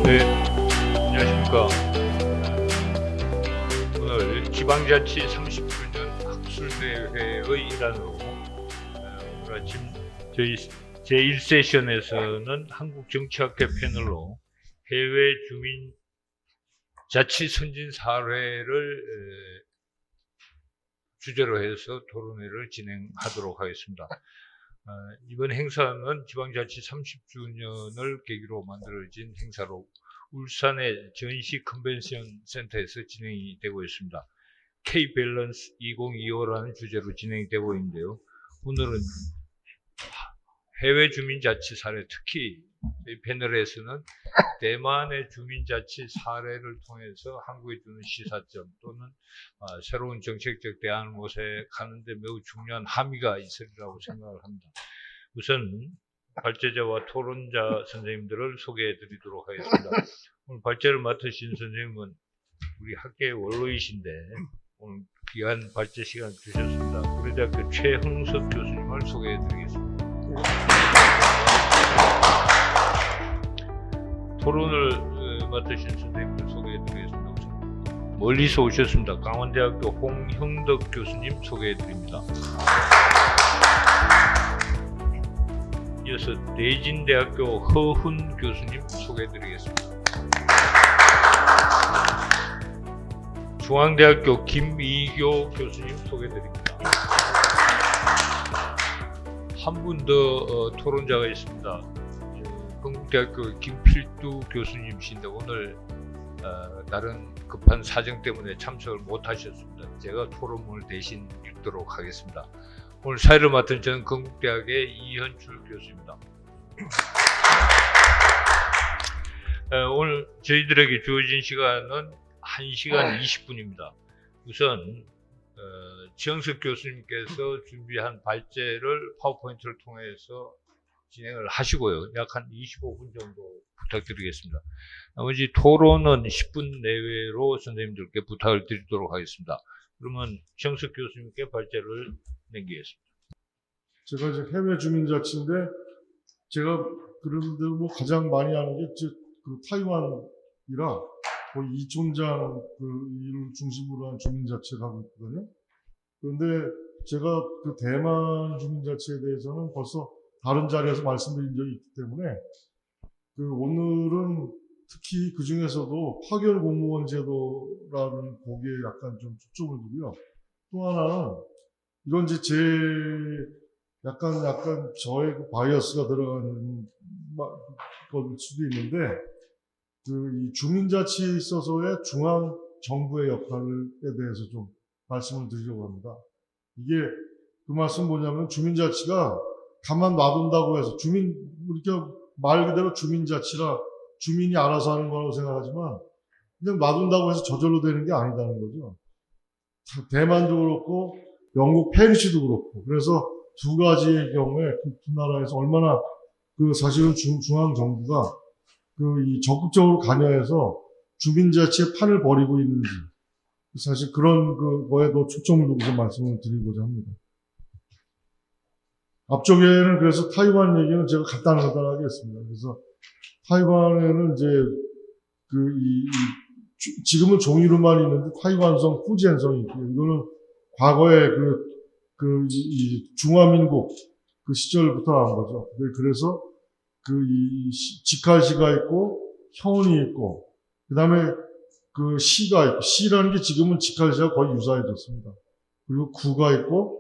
네, 안녕하십니까. 오늘 지방자치 30주년 학술대회의 일환으로 오늘 아침 저희 제1세션에서는 한국정치학회 패널로 해외 주민자치 선진 사례를 주제로 해서 토론회를 진행하도록 하겠습니다. 이번 행사는 지방자치 30주년을 계기로 만들어진 행사로 울산의 전시 컨벤션 센터에서 진행이 되고 있습니다. K-밸런스 2025라는 주제로 진행이 되고 있는데요. 오늘은 해외 주민자치 사례, 특히 이 패널에서는 대만의 주민자치 사례를 통해서 한국에 주는 시사점 또는 새로운 정책적 대안을 모색하는데 매우 중요한 함의가 있으리라고 생각을 합니다. 우선 발제자와 토론자 선생님들을 소개해 드리도록 하겠습니다. 오늘 발제를 맡으신 선생님은 우리 학계의 원로이신데 오늘 귀한 발제 시간 주셨습니다. 고려대학교 최흥석 교수님을 소개해 드리겠습니다. 토론을 맡으신 선생님들 소개해 드리겠습니다. 멀리서 오셨습니다. 강원대학교 홍형덕 교수님 소개해 드립니다. 이어서 대진대학교 허훈 교수님 소개해 드리겠습니다. 중앙대학교 김이교 교수님 소개해 드립니다. 한 분 더 토론자가 있습니다. 건국대학교 김필두 교수님이신데 오늘 다른 급한 사정 때문에 참석을 못 하셨습니다. 제가 토론을 대신 읽도록 하겠습니다. 오늘 사회를 맡은 저는 건국대학의 이현출 교수입니다. 오늘 저희들에게 주어진 시간은 1시간 20분입니다. 우선 지영석 교수님께서 준비한 발제를 파워포인트를 통해서 진행을 하시고요. 약 한 25분 정도 부탁드리겠습니다. 나머지 토론은 10분 내외로 선생님들께 부탁을 드리도록 하겠습니다. 그러면 지영석 교수님께 발제를 남기겠습니다. 제가 이제 해외 주민자치인데 제가 그런데 뭐 가장 많이 하는 게 그 타이완이라 거의 이촌장 이를 중심으로 한 주민자치를 하고 있거든요. 그런데 제가 그 대만 주민자치에 대해서는 벌써 다른 자리에서 말씀드린 적이 있기 때문에 오늘은 특히 그 중에서도 파견 공무원 제도라는 거기에 약간 좀 초점을 두고요. 또 하나는 이건 이제 약간 저의 그 바이어스가 들어가는 걸 수도 있는데 이 주민자치에 있어서의 중앙 정부의 역할에 대해서 좀 말씀을 드리려고 합니다. 이게 그 말씀 뭐냐면 주민자치가 가만 놔둔다고 해서 우리가 말 그대로 주민자치라 주민이 알아서 하는 거라고 생각하지만 그냥 놔둔다고 해서 저절로 되는 게 아니다는 거죠. 대만도 그렇고 영국 페리시도 그렇고 그래서 두 가지의 경우에 두 나라에서 얼마나 사실은 중앙 정부가 이 적극적으로 관여해서 주민자치의 판을 벌이고 있는지 사실 그런 거에도 초점을 두고서 말씀을 드리고자 합니다. 앞쪽에는 그래서 타이완 얘기는 제가 간단하게 했습니다. 그래서 타이완에는 이제 지금은 종이로만 있는데 타이완성, 후지엔성이 있고요. 이거는 과거에 이 중화민국 그 시절부터 나온 거죠. 그래서 직할시가 있고 현이 있고 그 다음에 시가 있고 시라는 게 지금은 직할시와 거의 유사해졌습니다. 그리고 구가 있고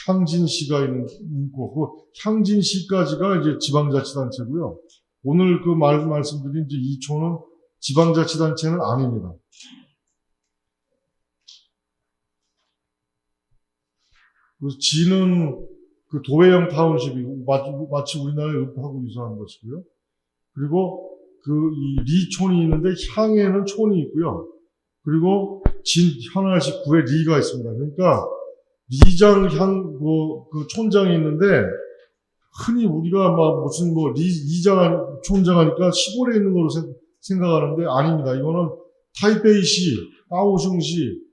향진시가 있고, 향진시까지가 이제 지방자치단체고요. 오늘 말씀드린 이제 이촌은 지방자치단체는 아닙니다. 그래서 지는 도회형 타운십이고, 마치 우리나라의 읍하고 유사한 것이고요. 그리고 이 리촌이 있는데 향에는 촌이 있고요. 그리고 현할시 구에 리가 있습니다. 그러니까 리장, 촌장이 있는데, 흔히 우리가 리장, 촌장 하니까 시골에 있는 걸로 생각하는데, 아닙니다. 이거는 타이베이시, 까오슝시,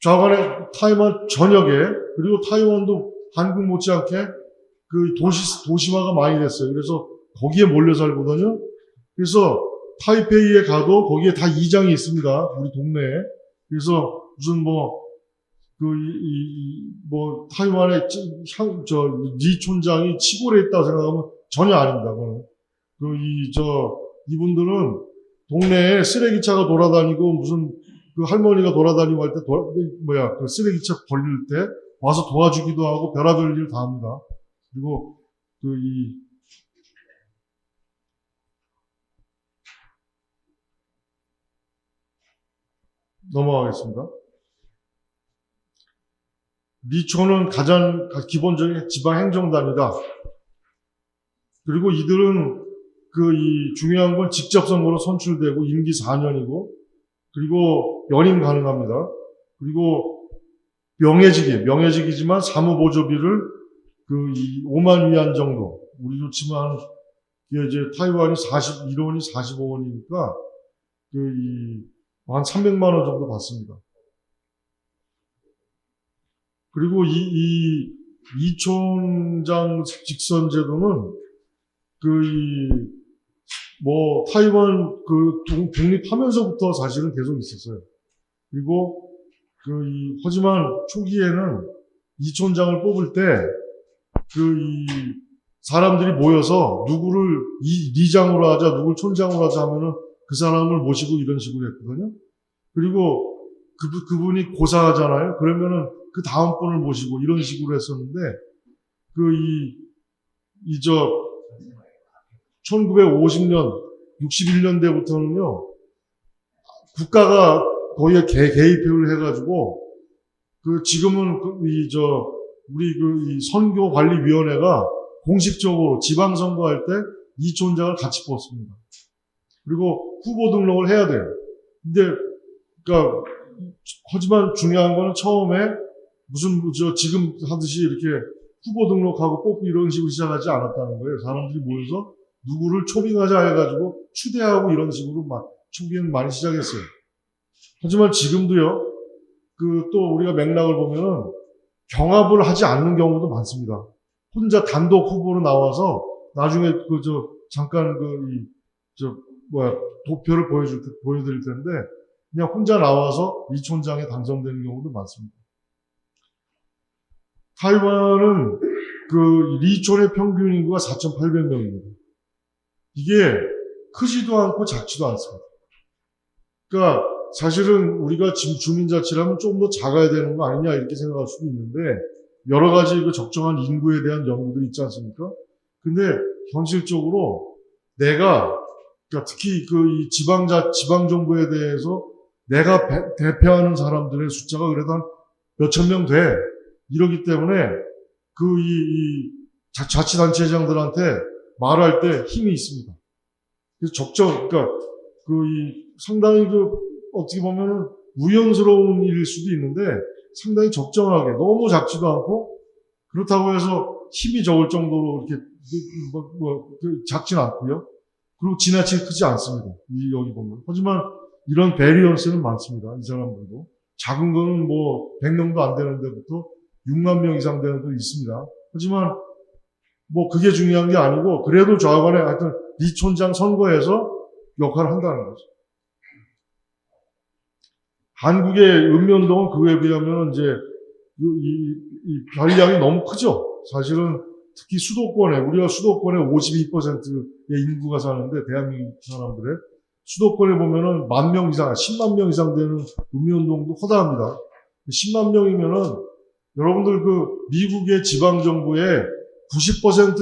좌간의 타이완 전역에, 그리고 타이완도 한국 못지않게 도시화가 많이 됐어요. 그래서 거기에 몰려 살거든요. 그래서 타이페이에 가도 거기에 다 이장이 있습니다. 우리 동네에. 그래서 무슨 타이완의 리 촌장이 시골에 있다 생각하면 전혀 아닙니다. 이분들은 동네에 쓰레기차가 돌아다니고 무슨 그 할머니가 돌아다니고 할 때, 그 쓰레기차 걸릴 때 와서 도와주기도 하고 별의별 일 다 합니다. 그리고 넘어가겠습니다. 리초는 가장 기본적인 지방행정단이다. 그리고 이들은 중요한 건 직접 선거로 선출되고 임기 4년이고, 그리고 연임 가능합니다. 그리고 명예직이지만 사무보조비를 5만 위안 정도, 우리로 치면 이제 타이완이 1원이 45원이니까 한 300만 원 정도 받습니다. 그리고 이촌장 직선 제도는 타이완 독립하면서부터 사실은 계속 있었어요. 그리고 하지만 초기에는 이촌장을 뽑을 때 사람들이 모여서 누구를 리장으로 하자, 누구를 촌장으로 하자 하면은 그 사람을 모시고 이런 식으로 했거든요. 그리고 그분이 고사하잖아요. 그러면은 그 다음 분을 모시고 이런 식으로 했었는데, 1950년, 61년대부터는요, 국가가 거기에 개입을 해가지고, 지금은 우리 선교관리위원회가 공식적으로 지방선거할 때 이촌장을 같이 뽑습니다. 그리고 후보 등록을 해야 돼요. 근데, 하지만 중요한 거는 처음에 지금 하듯이 이렇게 후보 등록하고 뽑고 이런 식으로 시작하지 않았다는 거예요. 사람들이 모여서 누구를 초빙하자 해가지고 추대하고 이런 식으로 초기에는 많이 시작했어요. 하지만 지금도요, 또 우리가 맥락을 보면은 경합을 하지 않는 경우도 많습니다. 혼자 단독 후보로 나와서 나중에 잠깐 도표를 보여드릴 텐데, 그냥 혼자 나와서 이촌장에 당선되는 경우도 많습니다. 타이완은 리촌의 평균 인구가 4,800명입니다. 이게 크지도 않고 작지도 않습니다. 그러니까 사실은 우리가 주민자치라면 조금 더 작아야 되는 거 아니냐 이렇게 생각할 수도 있는데, 여러 가지 적정한 인구에 대한 연구들이 있지 않습니까? 근데 현실적으로 특히 이 지방정부에 대해서 내가 대표하는 사람들의 숫자가 그래도 한 몇천 명 돼. 이러기 때문에 자치단체장들한테 말할 때 힘이 있습니다. 그래서 상당히 어떻게 보면은 우연스러운 일일 수도 있는데 상당히 적정하게, 너무 작지도 않고 그렇다고 해서 힘이 적을 정도로 이렇게 작진 않고요. 그리고 지나치게 크지 않습니다. 여기 보면. 하지만 이런 베리언스는 많습니다. 이 사람들도. 작은 거는 100명도 안 되는 데부터 6만 명 이상 되는 데도 있습니다. 하지만 그게 중요한 게 아니고, 그래도 좌우간에 하여튼 리촌장 선거에서 역할을 한다는 거죠. 한국의 읍면동은 그에 비하면 이제 이 변량이 너무 크죠. 사실은 특히 우리가 수도권에 52%의 인구가 사는데, 대한민국 사람들의 수도권에 보면은 10,000 명 이상, 10만 명 이상 되는 읍면동도 허다합니다. 10만 명이면은 여러분들 미국의 지방정부의 90%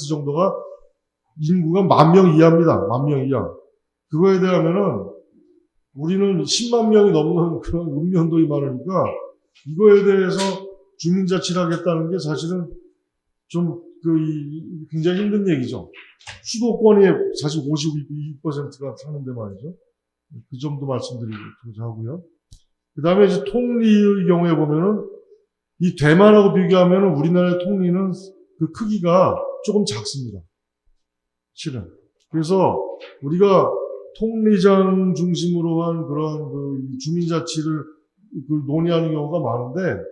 정도가 인구가 10,000명 이하입니다. 10,000명 이하. 그거에 대하면은 우리는 10만 명이 넘는 그런 읍면동이 많으니까 이거에 대해서 주민자치를 하겠다는 게 사실은 좀 굉장히 힘든 얘기죠. 수도권이 사실 52%가 사는데 말이죠. 그 점도 말씀드리고자 하고요. 그 다음에 이제 통리의 경우에 보면은 이 대만하고 비교하면은 우리나라의 통리는 크기가 조금 작습니다. 실은. 그래서 우리가 통리장 중심으로 한 그런 주민자치를 논의하는 경우가 많은데,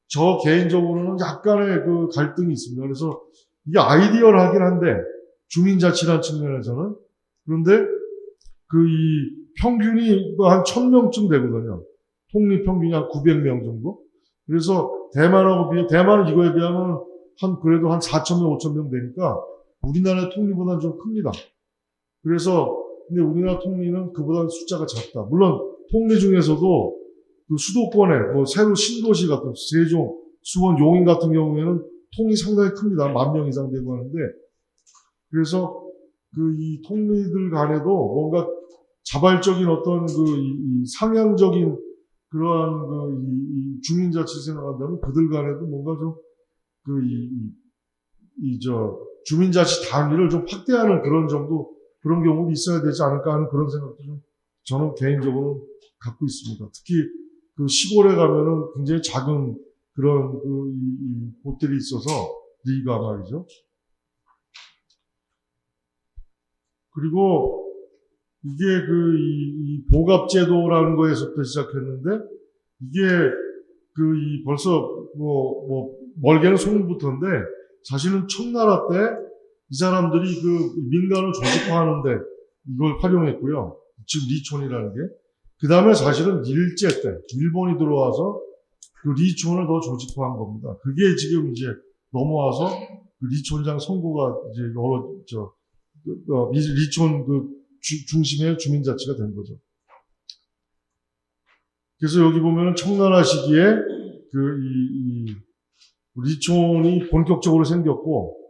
저 개인적으로는 약간의 갈등이 있습니다. 그래서 이게 아이디어를 하긴 한데, 주민자치라는 측면에서는 그런데 이 평균이 한 1000명쯤 되거든요. 통리 평균이 한 900명 정도. 그래서 대만은 이거에 비하면 그래도 한 4,000명, 5,000명 되니까 우리나라의 통리보다는 좀 큽니다. 그래서 근데 우리나라 통리는 그보다는 숫자가 작다. 물론 통리 중에서도 그 수도권에 새로 신도시 같은 세종, 수원, 용인 같은 경우에는 통이 상당히 큽니다. 10,000명 이상 되고 하는데 그래서 이 통리들 간에도 뭔가 자발적인 어떤 이 상향적인 그러한 이 주민자치 생각한다면 그들 간에도 뭔가 좀 주민자치 단위를 좀 확대하는 그런 경우도 있어야 되지 않을까 하는 그런 생각도 좀 저는 개인적으로 갖고 있습니다. 특히 시골에 가면은 굉장히 작은 그런 이 곳들이 있어서 리가 말이죠. 그리고 이게 이 보갑제도라는 거에서부터 시작했는데 이게 벌써 멀게는 소문부터인데 사실은 청나라 때 이 사람들이 민간을 조직화하는데 이걸 활용했고요. 지금 리촌이라는 게. 그 다음에 사실은 일제 때 일본이 들어와서 리촌을 더 조직화한 겁니다. 그게 지금 이제 넘어와서 리촌장 선거가 이제 리촌 중심의 주민자치가 된 거죠. 그래서 여기 보면은 청나라 시기에 이 리촌이 본격적으로 생겼고,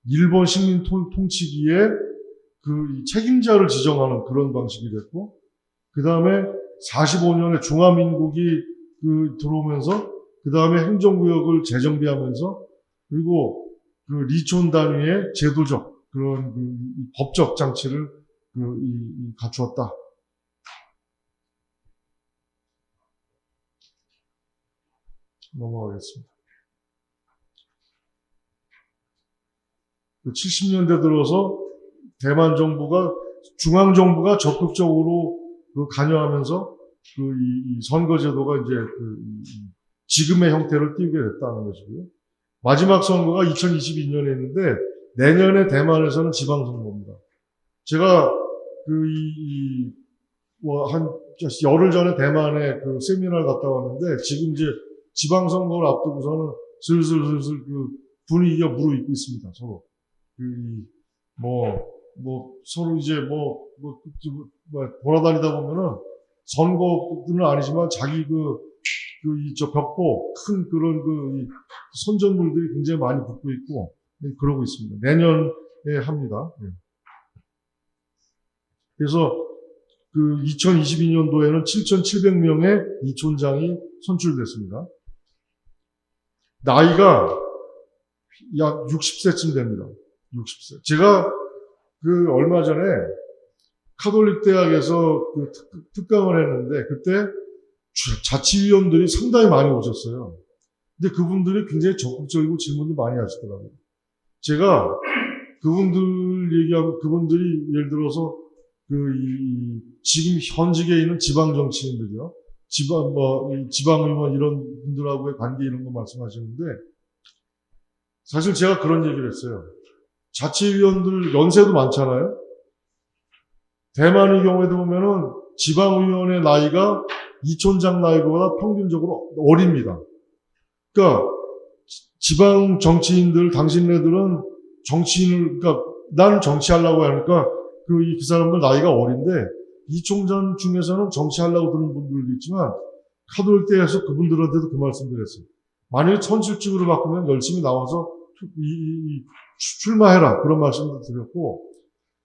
일본 식민 통치기에 이 책임자를 지정하는 그런 방식이 됐고, 그 다음에 45년에 중화민국이 들어오면서, 그 다음에 행정구역을 재정비하면서, 그리고 리촌 단위의 제도적, 그런 법적 장치를 갖추었다. 넘어가겠습니다. 70년대 들어서 대만 정부가, 중앙정부가 적극적으로 관여하면서 이 선거제도가 이제 지금의 형태를 띠게 됐다는 것이고요. 마지막 선거가 2022년에 있는데 내년에 대만에서는 지방선거입니다. 제가 한 열흘 전에 대만에 세미나를 갔다 왔는데 지금 이제 지방선거를 앞두고서는 슬슬 분위기가 무르익고 있습니다. 서로. 서로 이제 돌아다니다 보면은 선거는 아니지만 자기 벽보 큰 그런 선전물들이 굉장히 많이 붙고 있고 그러고 있습니다. 내년에 합니다. 그래서 2022년도에는 7,700명의 이촌장이 선출됐습니다. 나이가 약 60세쯤 됩니다. 60세. 제가 얼마 전에 카톨릭 대학에서 특강을 했는데 그때 자치위원들이 상당히 많이 오셨어요. 근데 그분들이 굉장히 적극적이고 질문도 많이 하시더라고요. 제가 그분들이 예를 들어서 지금 현직에 있는 지방 정치인들이요. 지방의원 이런 분들하고의 관계 이런 거 말씀하시는데 사실 제가 그런 얘기를 했어요. 자치위원들 연세도 많잖아요. 대만의 경우에도 보면은 지방의원의 나이가 이촌장 나이보다 평균적으로 어립니다. 그러니까 지방 정치인들, 당신네들은 그러니까 나는 정치하려고 하니까 그 사람들 나이가 어린데 이촌장 중에서는 정치하려고 드는 분들도 있지만 카톨릭 대에서 그분들한테도 그 말씀드렸어요. 만약에 선출직으로 바꾸면 열심히 나와서 출마해라 그런 말씀도 드렸고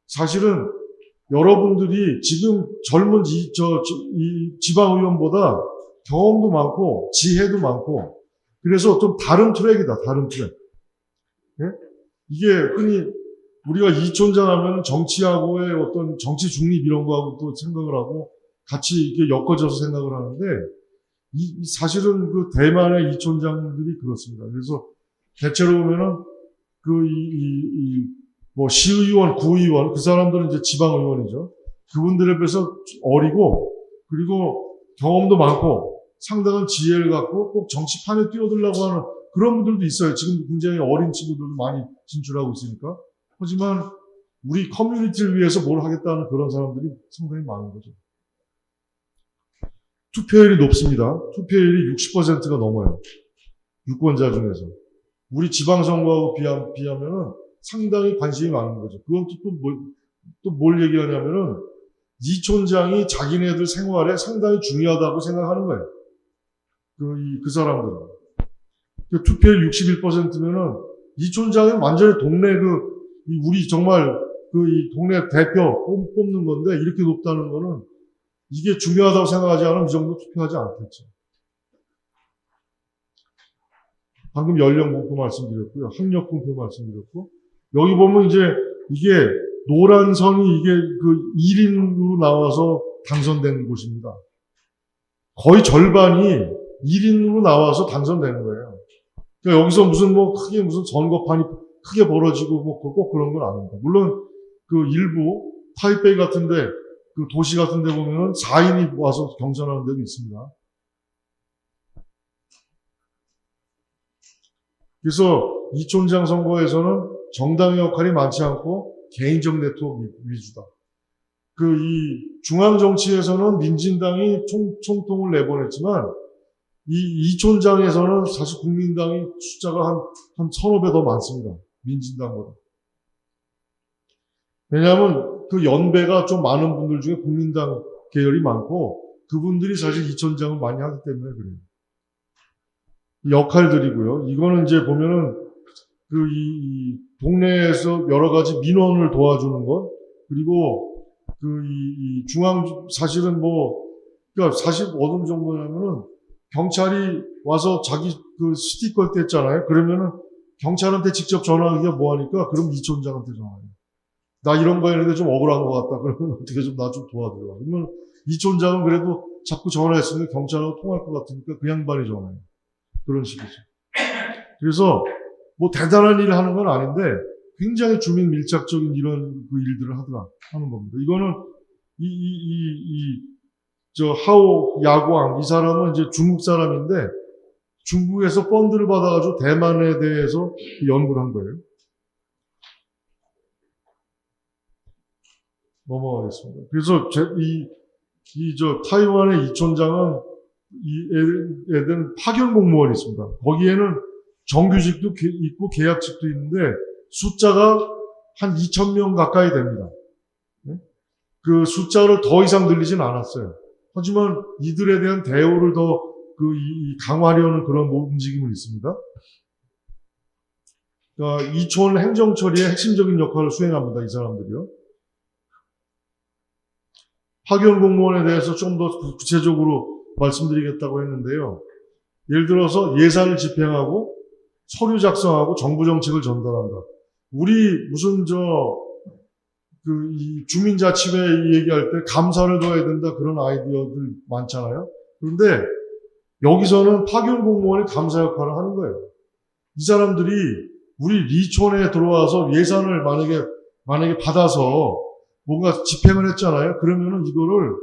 사실은 여러분들이 지금 젊은 지방의원보다 경험도 많고 지혜도 많고 그래서 좀 다른 트랙이다. 다른 트랙. 예? 이게 흔히 우리가 이촌장 하면 정치하고의 어떤 정치 중립 이런 거하고 또 생각을 하고 같이 이렇게 엮어져서 생각을 하는데 사실은 대만의 이촌장들이 그렇습니다. 그래서 대체로 보면은 시의원, 구의원, 그 사람들은 이제 지방의원이죠. 그분들에 비해서 어리고, 그리고 경험도 많고, 상당한 지혜를 갖고 꼭 정치판에 뛰어들려고 하는 그런 분들도 있어요. 지금 굉장히 어린 친구들도 많이 진출하고 있으니까. 하지만 우리 커뮤니티를 위해서 뭘 하겠다는 그런 사람들이 상당히 많은 거죠. 투표율이 높습니다. 투표율이 60%가 넘어요. 유권자 중에서. 우리 지방선거하고 비하면은 상당히 관심이 많은 거죠. 그건 또 뭘 얘기하냐면은 이촌장이 자기네들 생활에 상당히 중요하다고 생각하는 거예요. 그 사람들은. 투표율 61%면은 이촌장이 완전히 동네 우리 정말 이 동네 대표 뽑는 건데 이렇게 높다는 거는 이게 중요하다고 생각하지 않으면 이 정도 투표하지 않겠죠. 방금 연령 공표 말씀드렸고요. 학력 공표 말씀드렸고, 여기 보면 이제 이게 노란 선이 이게 1인으로 나와서 당선된 곳입니다. 거의 절반이 1인으로 나와서 당선되는 거예요. 그러니까 여기서 무슨 크게 무슨 선거판이 크게 벌어지고 꼭 그런 건 아닙니다. 물론 일부 타이베이 같은데 도시 같은데 보면은 4인이 와서 경선하는 데도 있습니다. 그래서 이촌장 선거에서는 정당의 역할이 많지 않고 개인적 네트워크 위주다. 이 중앙 정치에서는 민진당이 총통을 내보냈지만 이촌장에서는 사실 국민당이 숫자가 한 1,500배 더 많습니다. 민진당보다. 왜냐하면 연배가 좀 많은 분들 중에 국민당 계열이 많고 그분들이 사실 이촌장을 많이 하기 때문에 그래요. 역할들이고요. 이거는 이제 보면은 이 동네에서 여러 가지 민원을 도와주는 것, 그리고 이 중앙 사실은 그러니까 사실 어느 정도냐면은 경찰이 와서 자기 스티커 뗐잖아요. 그러면은 경찰한테 직접 전화하기가 뭐하니까 그럼 이촌장한테 전화해요. 나 이런 거 했는데 좀 억울한 것 같다. 그러면 어떻게 나 좀 도와줘요. 그러면 이촌장은 그래도 자꾸 전화했으면 경찰하고 통할 것 같으니까 그 양반이 전화해요. 그런 식이죠. 그래서 대단한 일을 하는 건 아닌데 굉장히 주민 밀착적인 이런 일들을 하는 겁니다. 이거는 하오 야구왕 이 사람은 이제 중국 사람인데 중국에서 펀드를 받아가지고 대만에 대해서 연구를 한 거예요. 넘어가겠습니다. 그래서 타이완의 이촌장은 애들은 파견 공무원이 있습니다. 거기에는 정규직도 있고 계약직도 있는데 숫자가 한 2,000명 가까이 됩니다. 그 숫자를 더 이상 늘리진 않았어요. 하지만 이들에 대한 대우를 더 강화하려는 그런 움직임은 있습니다. 그러니까 이촌 행정처리의 핵심적인 역할을 수행합니다. 이 사람들이요. 파견 공무원에 대해서 좀 더 구체적으로 말씀드리겠다고 했는데요. 예를 들어서 예산을 집행하고 서류 작성하고 정부 정책을 전달한다. 우리 무슨 이 주민자치회 얘기할 때 감사를 더해야 된다 그런 아이디어들 많잖아요. 그런데 여기서는 파견 공무원이 감사 역할을 하는 거예요. 이 사람들이 우리 리촌에 들어와서 예산을 만약에 받아서 뭔가 집행을 했잖아요. 그러면은 이거를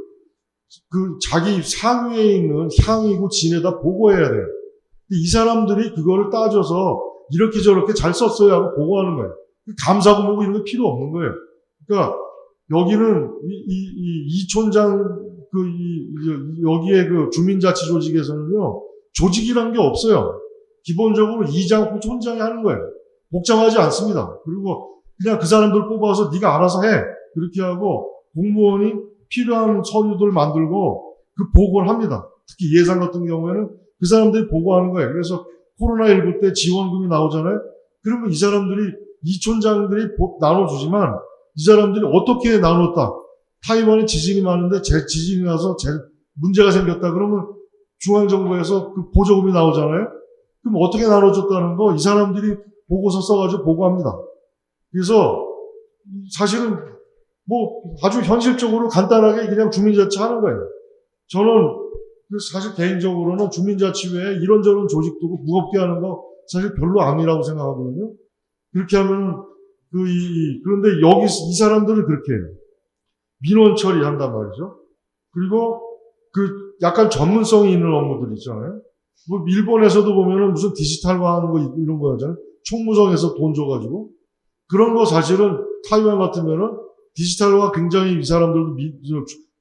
자기 상위에 있는 향이고 진에다 보고해야 돼요. 이 사람들이 그거를 따져서 이렇게 저렇게 잘 썼어요 하고 보고하는 거예요. 감사고 뭐고 이런 게 필요 없는 거예요. 그러니까 여기는 이촌장 여기에 주민자치 조직에서는요 조직이란 게 없어요. 기본적으로 이장, 촌장이 하는 거예요. 복잡하지 않습니다. 그리고 그냥 그 사람들 뽑아서 네가 알아서 해. 그렇게 하고 공무원이 필요한 서류들 만들고 보고를 합니다. 특히 예산 같은 경우에는 그 사람들이 보고하는 거예요. 그래서 코로나19 때 지원금이 나오잖아요. 그러면 이 사람들이 이촌장들이 나눠주지만 이 사람들이 어떻게 나눴다. 타이완에 지진이 많은데 지진이 나서 문제가 생겼다. 그러면 중앙정부에서 보조금이 나오잖아요. 그럼 어떻게 나눠줬다는 거 이 사람들이 보고서 써가지고 보고합니다. 그래서 사실은 아주 현실적으로 간단하게 그냥 주민자치 하는 거예요. 저는 사실 개인적으로는 주민자치회에 이런저런 조직 두고 무겁게 하는 거 사실 별로 아니라고 생각하거든요. 그렇게 하면 그런데 이 사람들은 그렇게 해요. 민원 처리한단 말이죠. 그리고 약간 전문성이 있는 업무들 있잖아요. 일본에서도 보면은 무슨 디지털화 하는 거 이런 거 하잖아요. 총무성에서 돈 줘가지고. 그런 거 사실은 타이완 같으면은 디지털화 굉장히 이 사람들도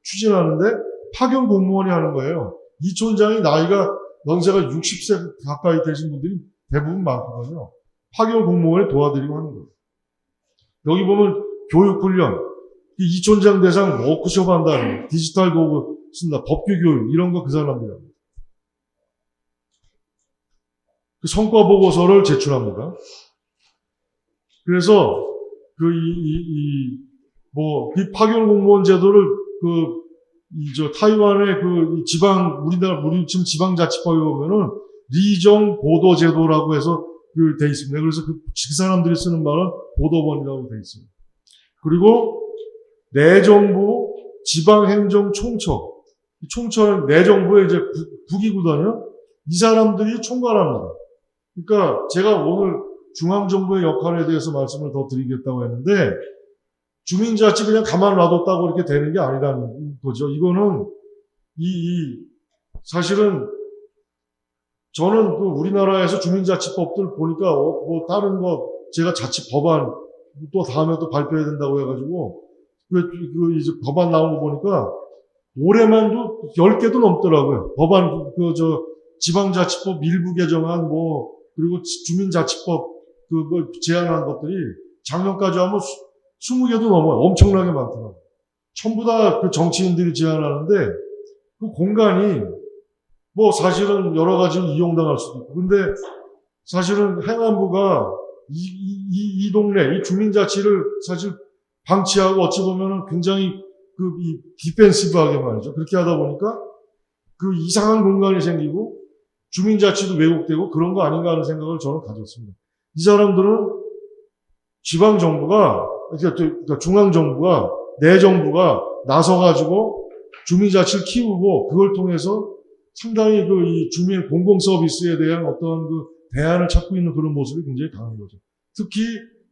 추진하는데 파견 공무원이 하는 거예요. 이 촌장이 나이가 연세가 60세 가까이 되신 분들이 대부분 많거든요. 파견 공무원에 도와드리고 하는 거예요. 여기 보면 교육훈련, 이 촌장 대상 워크숍 한다는 디지털 도구 쓴다, 법규 교육 이런 거 그 사람들이 합니다. 그 성과 보고서를 제출합니다. 그래서 이 파견 공무원 제도를 타이완의 우리 지금 지방자치법에 보면은 리정 보도 제도라고 해서 돼 있습니다. 그래서 그 사람들이 쓰는 말은 보도본이라고 돼 있습니다. 그리고 내정부 지방행정 총처. 이 총처는 내정부의 이제 부기구단이요. 이 사람들이 총괄합니다. 그러니까 제가 오늘 중앙정부의 역할에 대해서 말씀을 더 드리겠다고 했는데, 주민자치 그냥 가만 놔뒀다고 이렇게 되는 게 아니라는 거죠. 이거는, 사실은, 저는 우리나라에서 주민자치법들 보니까, 다른 거, 제가 자치 법안, 또 다음에 또 발표해야 된다고 해가지고, 이제 법안 나온 거 보니까, 올해만도 10개도 넘더라고요. 법안, 지방자치법 일부 개정안, 그리고 주민자치법, 제안한 것들이 작년까지 하면 20개도 넘어요. 엄청나게 많더라고요. 전부 다 그 정치인들이 제안하는데, 그 공간이, 사실은 여러 가지로 이용당할 수도 있고. 근데 사실은 행안부가 이 동네, 이 주민자치를 사실 방치하고 어찌 보면은 굉장히 이 디펜시브하게 말이죠. 그렇게 하다 보니까 그 이상한 공간이 생기고 주민자치도 왜곡되고 그런 거 아닌가 하는 생각을 저는 가졌습니다. 이 사람들은 지방정부가, 그러니까 중앙정부가, 내정부가 나서가지고 주민자치를 키우고 그걸 통해서 상당히 이 주민 공공서비스에 대한 어떤 대안을 찾고 있는 그런 모습이 굉장히 강한 거죠. 특히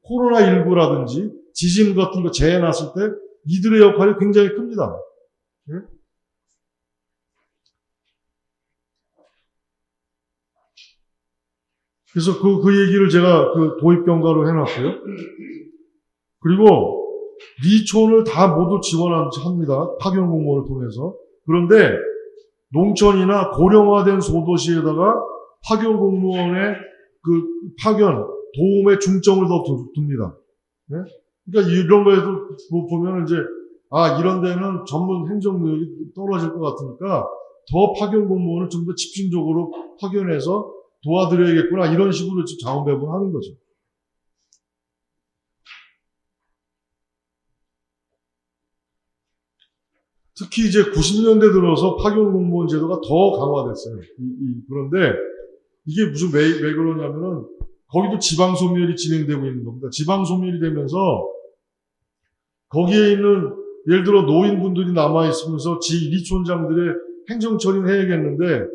코로나19라든지 지진 같은 거 재해 났을 때 이들의 역할이 굉장히 큽니다. 예? 그래서 그 얘기를 제가 도입병가로 해놨고요. 그리고 리촌을 다 모두 지원합니다. 파견 공무원을 통해서. 그런데 농촌이나 고령화된 소도시에다가 파견 공무원의 파견, 도움에 중점을 더 둡니다. 네? 그러니까 이런 거에도 보면은 이제, 이런 데는 전문 행정 능력이 떨어질 것 같으니까 더 파견 공무원을 좀 더 집중적으로 파견해서 도와드려야겠구나. 이런 식으로 자원 배분하는 거죠. 특히 이제 90년대 들어서 파견 공무원 제도가 더 강화됐어요. 그런데 이게 왜 그러냐면은 거기도 지방 소멸이 진행되고 있는 겁니다. 지방 소멸이 되면서 거기에 있는 예를 들어 노인분들이 남아있으면서 리촌장들의 행정 처리는 해야겠는데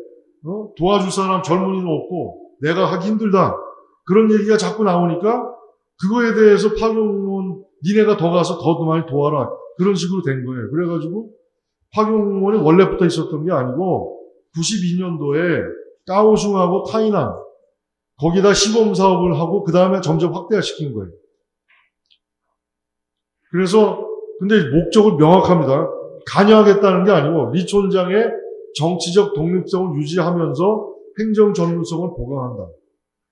도와줄 사람 젊은이는 없고 내가 하기 힘들다. 그런 얘기가 자꾸 나오니까 그거에 대해서 파견 공무원 니네가 더 가서 더 많이 도와라. 그런 식으로 된 거예요. 그래가지고 파견 공무원이 원래부터 있었던 게 아니고 92년도에 까오슝하고 타이난 거기다 시범 사업을 하고 그 다음에 점점 확대시킨 거예요. 그래서 근데 목적은 명확합니다. 관여하겠다는 게 아니고 리촌장의 정치적 독립성을 유지하면서 행정 전문성을 보강한다.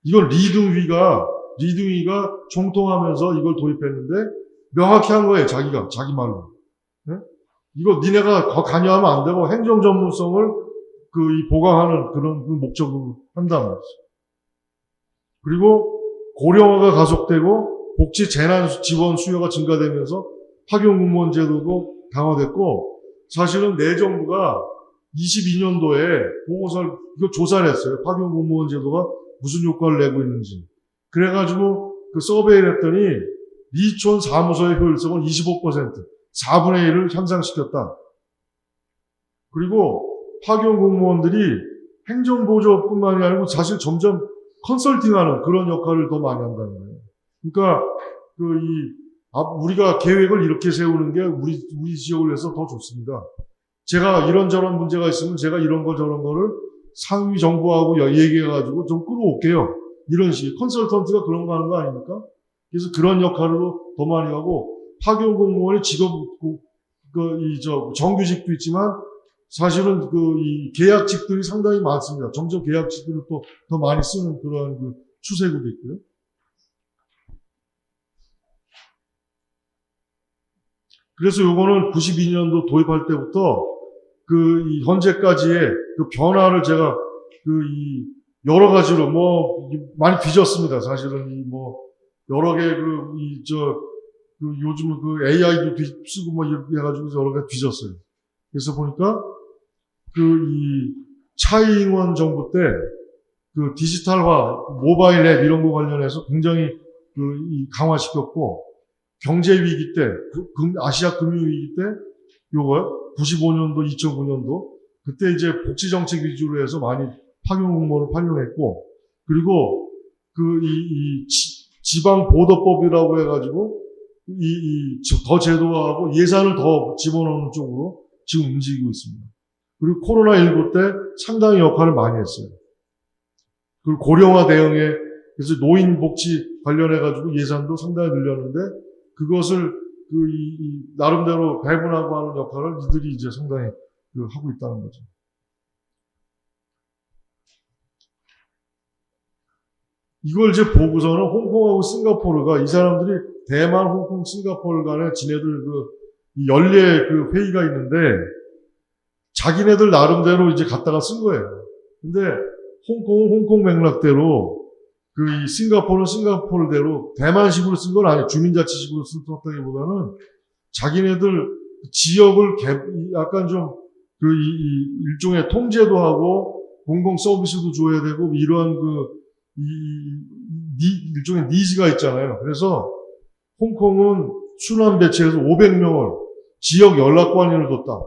이걸 리둥위가 총통하면서 이걸 도입했는데 명확히 한 거예요. 자기 말로. 네? 이거 니네가 관여하면 안 되고 행정 전문성을 보강하는 그런 목적으로 한단 말이죠. 그리고 고령화가 가속되고 복지 재난 지원 수요가 증가되면서 파견 공무원 제도도 강화됐고 사실은 내정부가 22년도에 보고서를 조사를 했어요. 파견 공무원 제도가 무슨 효과를 내고 있는지. 그래가지고 서베이를 했더니 리촌 사무소의 효율성을 25%, 4분의 1을 향상시켰다. 그리고 파견 공무원들이 행정보조뿐만이 아니고 사실 점점 컨설팅하는 그런 역할을 더 많이 한다는 거예요. 그러니까 우리가 계획을 이렇게 세우는 게 우리 지역을 위해서 더 좋습니다. 제가 이런저런 문제가 있으면 제가 이런 거 저런 거를 상위 정부하고 얘기해가지고 좀 끌어올게요. 이런 식의 컨설턴트가 그런 거 하는 거 아닙니까? 그래서 그런 역할로 더 많이 하고, 파견 공무원의 직업, 정규직도 있지만, 사실은 이 계약직들이 상당히 많습니다. 점점 계약직들을 또 더 많이 쓰는 그러한 추세도 있고요. 그래서 요거는 92년도 도입할 때부터 이 현재까지의 변화를 제가 여러 가지로 많이 뒤졌습니다. 사실은 여러 개 요즘 AI도 쓰고 이렇게 해가지고 여러 개 뒤졌어요. 그래서 보니까 이 차이잉원 정부 때 디지털화, 모바일 앱 이런 거 관련해서 굉장히 강화시켰고, 경제 위기 때, 아시아 금융 위기 때, 95년도, 2009년도, 그때 이제 복지 정책 위주로 해서 많이 파견 공무원을 활용했고, 그리고 지방 보도법이라고 해가지고, 더 제도화하고 예산을 더 집어넣는 쪽으로 지금 움직이고 있습니다. 그리고 코로나19 때 상당히 역할을 많이 했어요. 그리고 고령화 대응에, 그래서 노인 복지 관련해가지고 예산도 상당히 늘렸는데, 그것을 나름대로 배분하고 하는 역할을 이들이 이제 상당히 하고 있다는 거죠. 이걸 이제 보고서는 홍콩하고 싱가포르가, 이 사람들이 대만, 홍콩, 싱가포르 간에 지네들 연례 회의가 있는데, 자기네들 나름대로 이제 갖다가 쓴 거예요. 근데 홍콩은 홍콩 맥락대로, 이 싱가포르는 싱가포르대로 대만식으로 쓴 건 아니에요. 주민자치식으로 썼다기보다는 자기네들 지역을 약간 좀 일종의 통제도 하고 공공 서비스도 줘야 되고 이러한 일종의 니즈가 있잖아요. 그래서 홍콩은 순환 배치해서 500명을 지역 연락관리를 뒀다.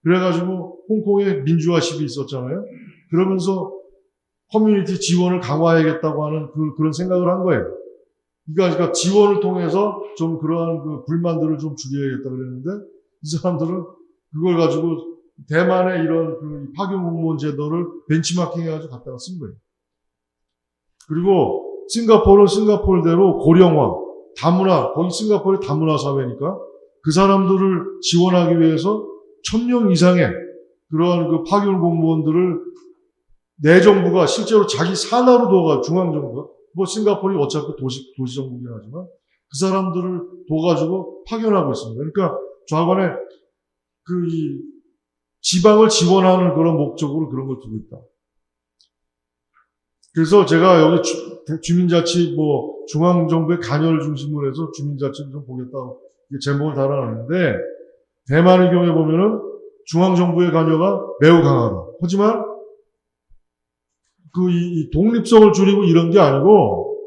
그래가지고 홍콩에 민주화 시비 있었잖아요. 그러면서 커뮤니티 지원을 강화해야겠다고 하는 그런 생각을 한 거예요. 그러니까 지원을 통해서 좀 그러한 불만들을 좀 줄여야겠다 그랬는데, 이 사람들은 그걸 가지고 대만의 이런 파견 공무원 제도를 벤치마킹 해가지고 갖다가 쓴 거예요. 그리고 싱가포르는 싱가포르대로 고령화, 다문화, 거기 싱가포르이 다문화 사회니까 그 사람들을 지원하기 위해서 1000명 이상의 그러한 파견 공무원들을 내 정부가 실제로 자기 산하로 둬가, 중앙정부가, 싱가포르이 어차피 도시정부긴 하지만, 그 사람들을 둬가지고 파견하고 있습니다. 그러니까 좌관에 지방을 지원하는 그런 목적으로 그런 걸 두고 있다. 그래서 제가 여기 주민자치, 중앙정부의 관여를 중심으로 해서 주민자치를 좀 보겠다고 제목을 달아놨는데, 대만의 경우에 보면은 중앙정부의 관여가 매우 강하다. 하지만, 이 독립성을 줄이고 이런 게 아니고,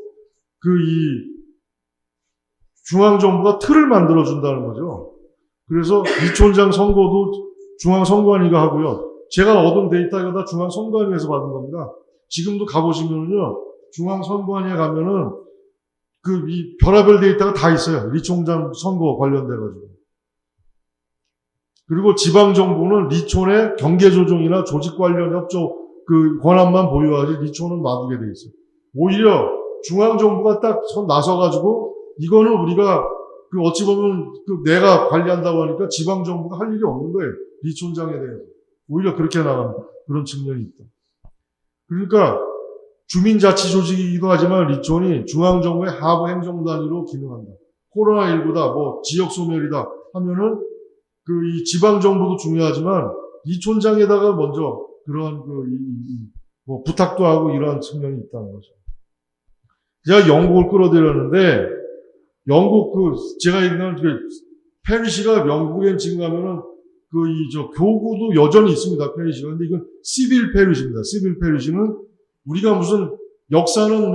중앙정부가 틀을 만들어준다는 거죠. 그래서 이촌장 선거도 중앙선관위가 하고요. 제가 얻은 데이터가 다 중앙선관위에서 받은 겁니다. 지금도 가보시면은요, 중앙선관위에 가면은 이 별의별 데이터가 다 있어요. 리총장 선거 관련돼가지고. 그리고 지방정부는 리촌의 경계조정이나 조직 관련 협조 권한만 보유하지 리촌은 놔두게 돼 있어요. 오히려 중앙정부가 딱 나서가지고 이거는 우리가 어찌 보면 내가 관리한다고 하니까 지방정부가 할 일이 없는 거예요. 리촌장에 대해서. 오히려 그렇게 나가는 그런 측면이 있다. 그러니까 주민자치조직이기도 하지만 리촌이 중앙정부의 하부 행정단위로 기능한다. 코로나19다, 지역소멸이다 하면은 이 지방정부도 중요하지만 리촌장에다가 먼저 그런 부탁도 하고 이러한 측면이 있다는 거죠. 제가 영국을 끌어들였는데, 영국 제가 있는 페리시가 영국에 지금 가면은 교구도 여전히 있습니다, 페리시가. 근데 이건 시빌 페리시입니다. 시빌 페리시는 우리가 무슨 역사는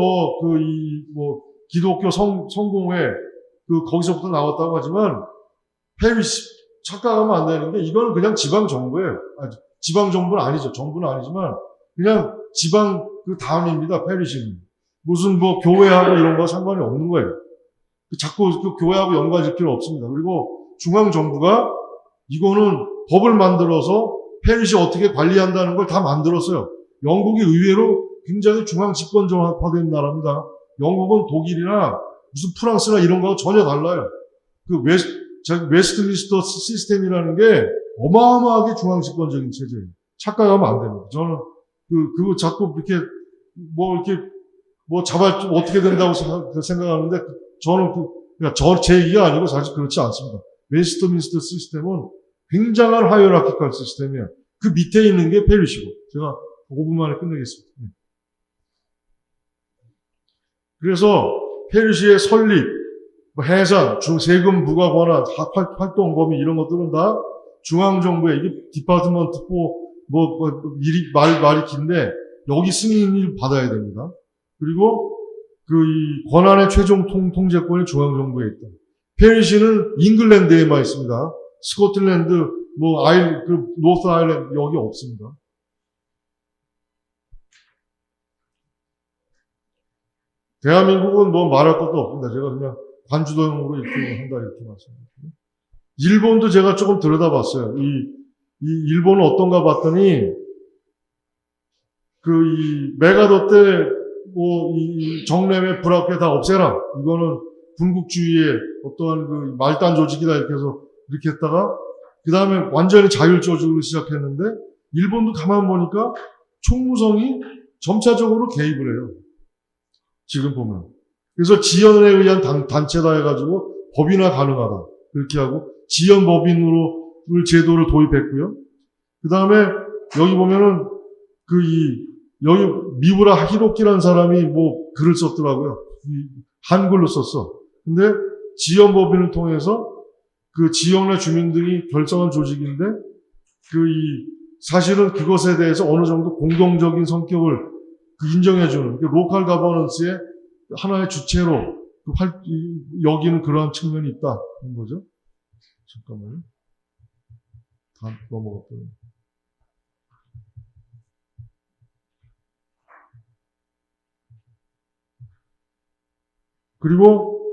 기독교 성공회 거기서부터 나왔다고 하지만, 페리시 착각하면 안 되는 게 이거는 그냥 지방 정부예요. 지방 정부는 아니죠. 정부는 아니지만 그냥 지방 다음입니다. 페리시는 무슨 교회하고 이런 거 상관이 없는 거예요. 자꾸 교회하고 연관질 필요 없습니다. 그리고 중앙 정부가 이거는 법을 만들어서 페리시 어떻게 관리한다는 걸 다 만들었어요. 영국이 의외로 굉장히 중앙 집권적화된 나라입니다. 영국은 독일이나 무슨 프랑스나 이런 거하고 전혀 달라요. 그 웨스트민스터 시스템이라는 게 어마어마하게 중앙집권적인 체제예요. 착각하면 안 됩니다. 저는 그거 자꾸 이렇게 어떻게 된다고 생각하는데, 저는 그러니까 제 얘기가 아니고 사실 그렇지 않습니다. 웨스트민스터 시스템은 굉장한 하이어라키컬 시스템이에요. 그 밑에 있는 게 페리시고, 제가 5분 만에 끝내겠습니다. 그래서 페리시의 설립, 해산, 세금 부과 권한, 활동 범위 이런 것들은 다 중앙정부의, 이게 디파트먼트 말이 긴데, 여기 승인을 받아야 됩니다. 그리고 이 권한의 최종 통제권이 중앙정부에 있다. 페리시는 잉글랜드에만 있습니다. 스코틀랜드, 노스 아일랜드 여기 없습니다. 대한민국은 말할 것도 없습니다. 제가 그냥 관주도형으로 이렇게 한다 이렇게 말씀드립니다. 일본도 제가 조금 들여다봤어요. 이 일본은 어떤가 봤더니 이 메가도 때 이 정례회 불합계 다 없애라. 이거는 군국주의의 어떠한 말단 조직이다 이렇게 해서 이렇게 했다가 그 다음에 완전히 자율조직으로 시작했는데 일본도 가만 보니까 총무성이 점차적으로 개입을 해요. 지금 보면. 그래서 지연에 의한 단체다 해가지고 법인화 가능하다. 그렇게 하고 지연법인으로 제도를 도입했고요. 그 다음에 여기 보면은 여기 미우라 히로키라는 사람이 글을 썼더라고요. 한글로 썼어. 근데 지연법인을 통해서 지역 내 주민들이 결성한 조직인데 사실은 그것에 대해서 어느 정도 공동적인 성격을 인정해주는 로컬 가버넌스의 하나의 주체로 여기는 그러한 측면이 있다는 거죠. 잠깐만요. 다 넘어갔더니. 그리고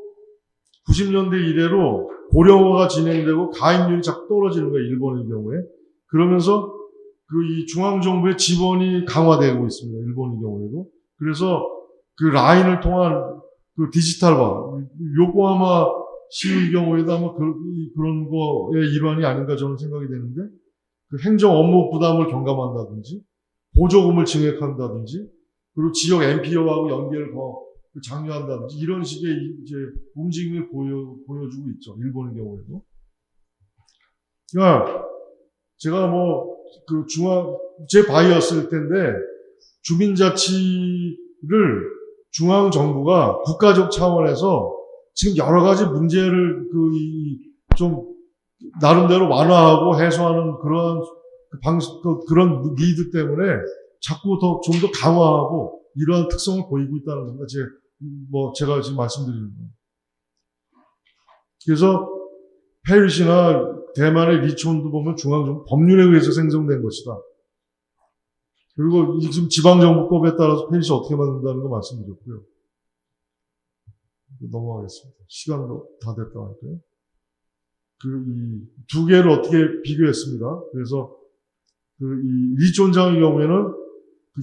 90년대 이래로 고령화가 진행되고 가입률이 자꾸 떨어지는 거예요. 일본의 경우에. 그러면서 이 중앙정부의 지원이 강화되고 있습니다. 일본의 경우에도. 그래서 라인을 통한 디지털화, 요코하마 시의 경우에도 아마 그런 거의 일환이 아닌가 저는 생각이 되는데, 행정 업무 부담을 경감한다든지, 보조금을 증액한다든지, 그리고 지역 NPO하고 연계를 더 장려한다든지, 이런 식의 이제 움직임을 보여주고 있죠. 일본의 경우에도. 그러니까, 제가 제 바이였을 텐데, 주민자치를 중앙정부가 국가적 차원에서 지금 여러 가지 문제를 좀 나름대로 완화하고 해소하는 그런 그런 니드 때문에 자꾸 좀 더 강화하고 이러한 특성을 보이고 있다는 겁니다. 제가 지금 말씀드리는 거예요. 그래서 페리시나 대만의 리촌도 보면 중앙정부 법률에 의해서 생성된 것이다. 그리고 지금 지방정부법에 따라서 페리시 어떻게 만든다는 거 말씀드렸고요. 넘어가겠습니다. 시간도 다 됐다 할까요? 이 두 개를 어떻게 비교했습니다. 그래서 이 리촌장의 경우에는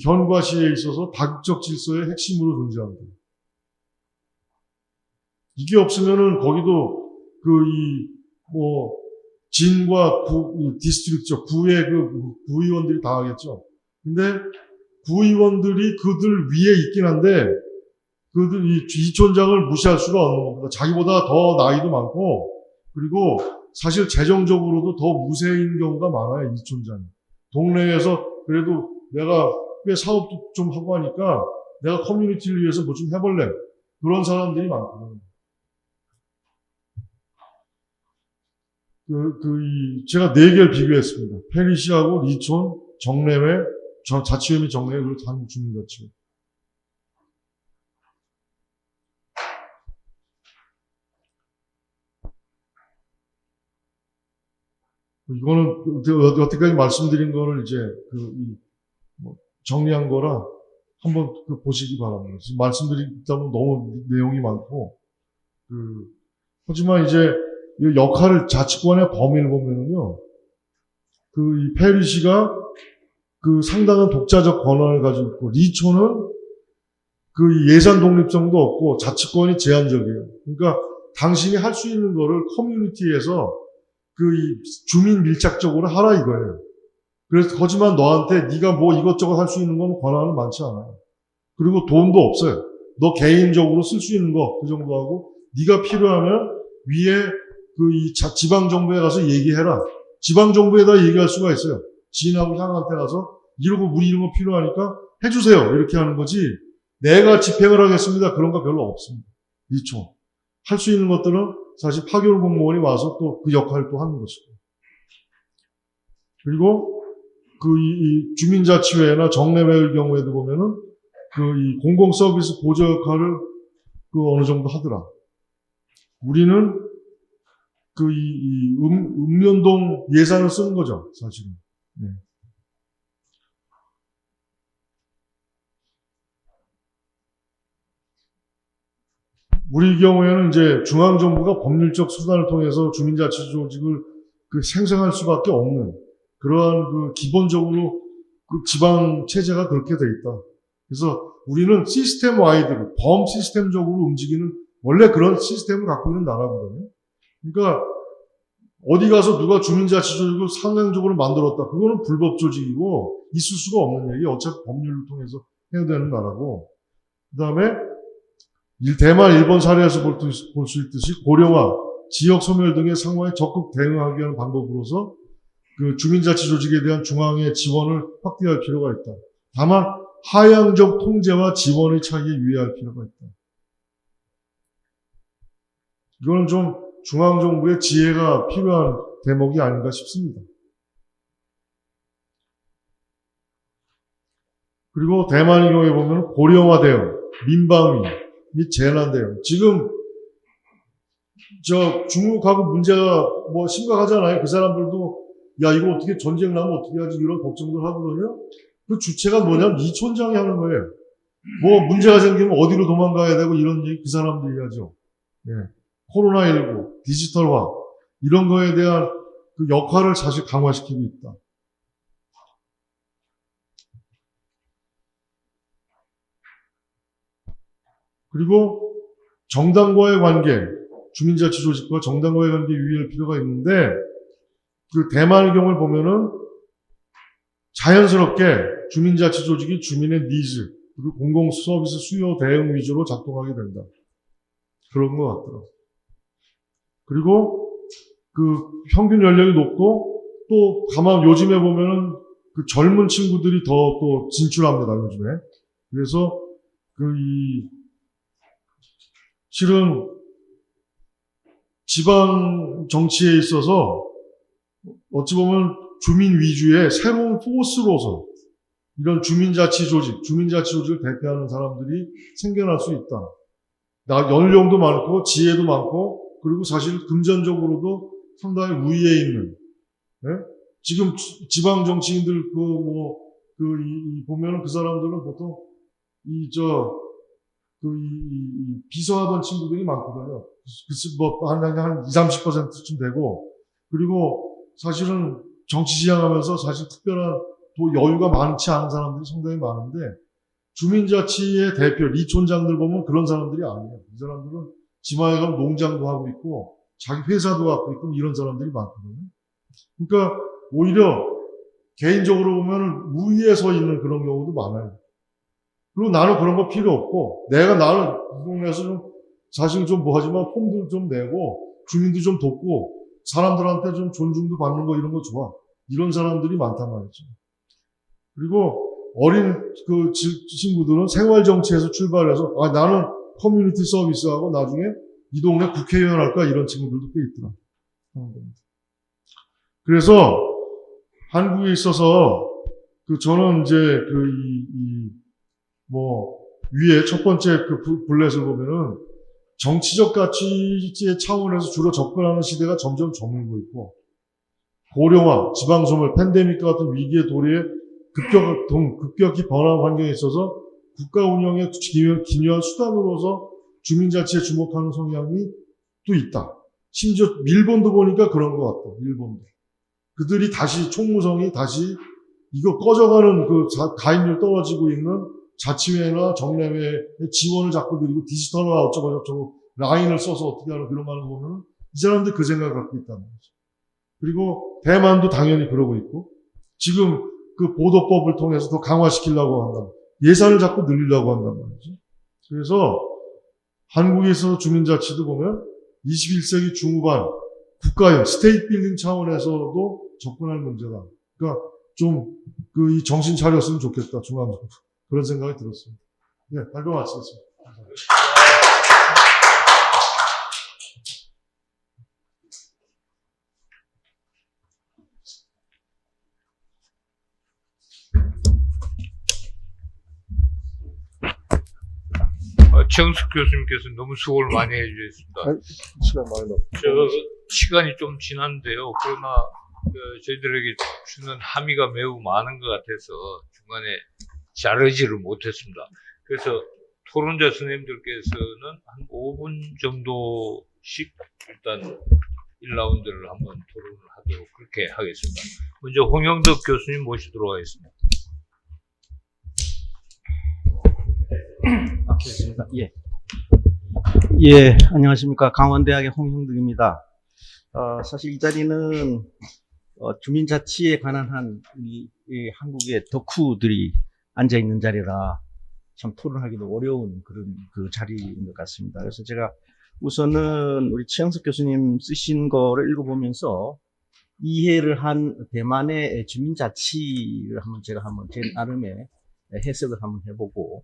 현과시에 있어서 다국적 질서의 핵심으로 존재한다. 이게 없으면은 거기도 진과 디스트릭트, 구의 구의원들이 다 하겠죠. 근데 구의원들이 그들 위에 있긴 한데, 이 이촌장을 무시할 수가 없는 겁니다. 자기보다 더 나이도 많고, 그리고 사실 재정적으로도 더 무세인 경우가 많아요, 이촌장이. 동네에서 그래도 내가 꽤 사업도 좀 하고 하니까 내가 커뮤니티를 위해서 뭐 좀 해볼래. 그런 사람들이 많거든요. 제가 4개를 비교했습니다. 페리시하고 리촌, 정례회, 자치회 및 정례회, 그리고 한국주민자치회. 이거는 여태까지 말씀드린 거를 이제 정리한 거라 한번 보시기 바랍니다. 지금 말씀드리다 보면 너무 내용이 많고, 하지만 이제 이 역할을 자치권의 범위를 보면은요, 이 페리시가 상당한 독자적 권한을 가지고 있고, 리촌은 그 예산 독립성도 없고 자치권이 제한적이에요. 그러니까 당신이 할 수 있는 거를 커뮤니티에서 주민 밀착적으로 하라 이거예요. 그래서 하지만 너한테 네가 뭐 이것저것 할 수 있는 건 권한은 많지 않아요. 그리고 돈도 없어요. 너 개인적으로 쓸 수 있는 거 그 정도 하고 네가 필요하면 위에 지방정부에 가서 얘기해라. 지방정부에다 얘기할 수가 있어요. 지인하고 향한테 가서 우리 이런 거 필요하니까 해주세요. 이렇게 하는 거지. 내가 집행을 하겠습니다. 그런 거 별로 없습니다. 이총. 할 수 있는 것들은 사실 파견 공무원이 와서 또 그 역할을 또 하는 것이고. 그리고 이 주민자치회나 정례회의 경우에도 보면은 이 공공서비스 보조 역할을 어느 정도 하더라. 우리는 읍면동 예산을 쓰는 거죠, 사실은. 네. 우리 경우에는 이제 중앙정부가 법률적 수단을 통해서 주민자치 조직을 생성할 수밖에 없는 그러한 기본적으로 지방 체제가 그렇게 돼 있다. 그래서 우리는 시스템 와이드로, 범 시스템적으로 움직이는 원래 그런 시스템을 갖고 있는 나라거든요. 그러니까 어디 가서 누가 주민자치 조직을 상향적으로 만들었다. 그거는 불법 조직이고 있을 수가 없는 얘기. 어차피 법률을 통해서 해야 되는 나라고. 그 다음에 대만, 일본 사례에서 볼 수 있듯이 고령화, 지역 소멸 등의 상황에 적극 대응하기 위한 방법으로서 주민자치 조직에 대한 중앙의 지원을 확대할 필요가 있다. 다만 하향적 통제와 지원의 차이에 유의할 필요가 있다. 이거는 좀 중앙정부의 지혜가 필요한 대목이 아닌가 싶습니다. 그리고 대만의 경우에 보면 고령화 대응, 민방위 및 재난 대응. 지금 중국하고 문제가 뭐 심각하잖아요. 그 사람들도 야 이거 어떻게 전쟁 나면 어떻게 하지 이런 걱정들 하거든요. 그 주체가 뭐냐면 이 촌장이 하는 거예요. 뭐 문제가 생기면 어디로 도망가야 되고 이런 얘기 그 사람들이 하죠. 예. 코로나19, 디지털화 이런 거에 대한 역할을 사실 강화시키고 있다. 그리고 정당과의 관계, 주민자치 조직과 정당과의 관계에 유의할 필요가 있는데 대만의 경우를 보면은 자연스럽게 주민자치 조직이 주민의 니즈 그리고 공공 서비스 수요 대응 위주로 작동하게 된다. 그런 것 같더라고요. 그리고 평균 연령이 높고 또 다만 요즘에 보면은 젊은 친구들이 또 진출합니다, 요즘에. 그래서 실은 지방 정치에 있어서 어찌 보면 주민 위주의 새로운 포스로서 이런 주민자치 조직을 대표하는 사람들이 생겨날 수 있다. 연령도 많고 지혜도 많고 그리고 사실 금전적으로도 상당히 우위에 있는 예? 지금 지방 정치인들 보면은 그 사람들은 보통 비서하던 친구들이 많거든요. 한 20, 30%쯤 되고, 그리고 사실은 정치 지향하면서 사실 특별한 여유가 많지 않은 사람들이 상당히 많은데, 주민자치의 대표, 리촌장들 보면 그런 사람들이 아니에요. 이 사람들은 지방에 가면 농장도 하고 있고, 자기 회사도 갖고 있고, 이런 사람들이 많거든요. 그러니까 오히려 개인적으로 보면 우위에 서 있는 그런 경우도 많아요. 그리고 나는 그런 거 필요 없고, 나는 이 동네에서 사실 좀 하지만 폼도 좀 내고, 주민도 좀 돕고, 사람들한테 좀 존중도 받는 거 이런 거 좋아. 이런 사람들이 많단 말이죠. 그리고 어린 친구들은 생활정치에서 출발해서, 나는 커뮤니티 서비스하고 나중에 이 동네 국회의원 할까 이런 친구들도 꽤 있더라. 그래서 한국에 있어서 저는 이제 위에 첫 번째 블렛을 보면은 정치적 가치의 차원에서 주로 접근하는 시대가 점점 저물고 있고, 고령화, 지방소멸, 팬데믹과 같은 위기의 도래에 급격히 변화한 환경에 있어서 국가 운영의 기묘한 수단으로서 주민자치에 주목하는 성향이 또 있다. 심지어 일본도 보니까 그런 것 같다. 일본도. 그들이 총무성이 다시 이거 꺼져가는 가입률 떨어지고 있는 자치회나 정례회의 지원을 자꾸 드리고 디지털화 어쩌고 라인을 써서 어떻게 하는 그런 거 하는 거 보면 이 사람들 그 생각을 갖고 있다는 거죠. 그리고 대만도 당연히 그러고 있고 지금 그 보도법을 통해서 더 강화시키려고 한다. 예산을 자꾸 늘리려고 한단 말이죠. 그래서 한국에서 주민자치도 보면 21세기 중후반 국가형 스테이트 빌딩 차원에서도 접근할 문제다. 그러니까 좀 이 정신 차렸으면 좋겠다. 중앙정부. 그런 생각이 들었습니다. 네, 발표 마치겠습니다. 최은숙 교수님께서 너무 수고를 많이 해주셨습니다. 시간 많이 남았습니다. 시간이 좀 지났는데요. 그러나 저희들에게 주는 함의가 매우 많은 것 같아서 중간에 자르지를 못했습니다. 그래서 토론자 선생님들께서는 한 5분 정도씩 일단 1라운드를 한번 토론을 하도록 그렇게 하겠습니다. 먼저 홍영덕 교수님 모시도록 하겠습니다. 알겠습니다. 예, 안녕하십니까. 강원대학의 홍형득입니다. 사실 이 자리는 주민자치에 관한 이 한국의 덕후들이 앉아있는 자리라 참 토론하기도 어려운 그런 그 자리인 것 같습니다. 그래서 제가 우선은 우리 최영석 교수님 쓰신 거를 읽어보면서 이해를 한 대만의 주민자치를 제가 제 나름의 해석을 한번 해보고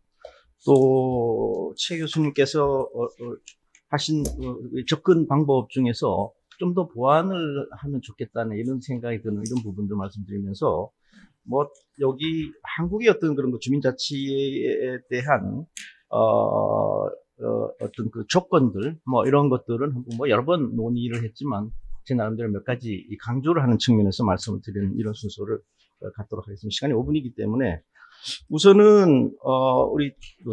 또 최 교수님께서 하신 접근 방법 중에서 좀 더 보완을 하면 좋겠다는 이런 생각이 드는 이런 부분들 말씀드리면서 여기 한국의 어떤 그런 주민자치에 대한 어떤 그 조건들 이런 것들은 여러 번 논의를 했지만 제 나름대로 몇 가지 강조를 하는 측면에서 말씀을 드리는 이런 순서를 갖도록 하겠습니다. 시간이 5분이기 때문에 우선은 우리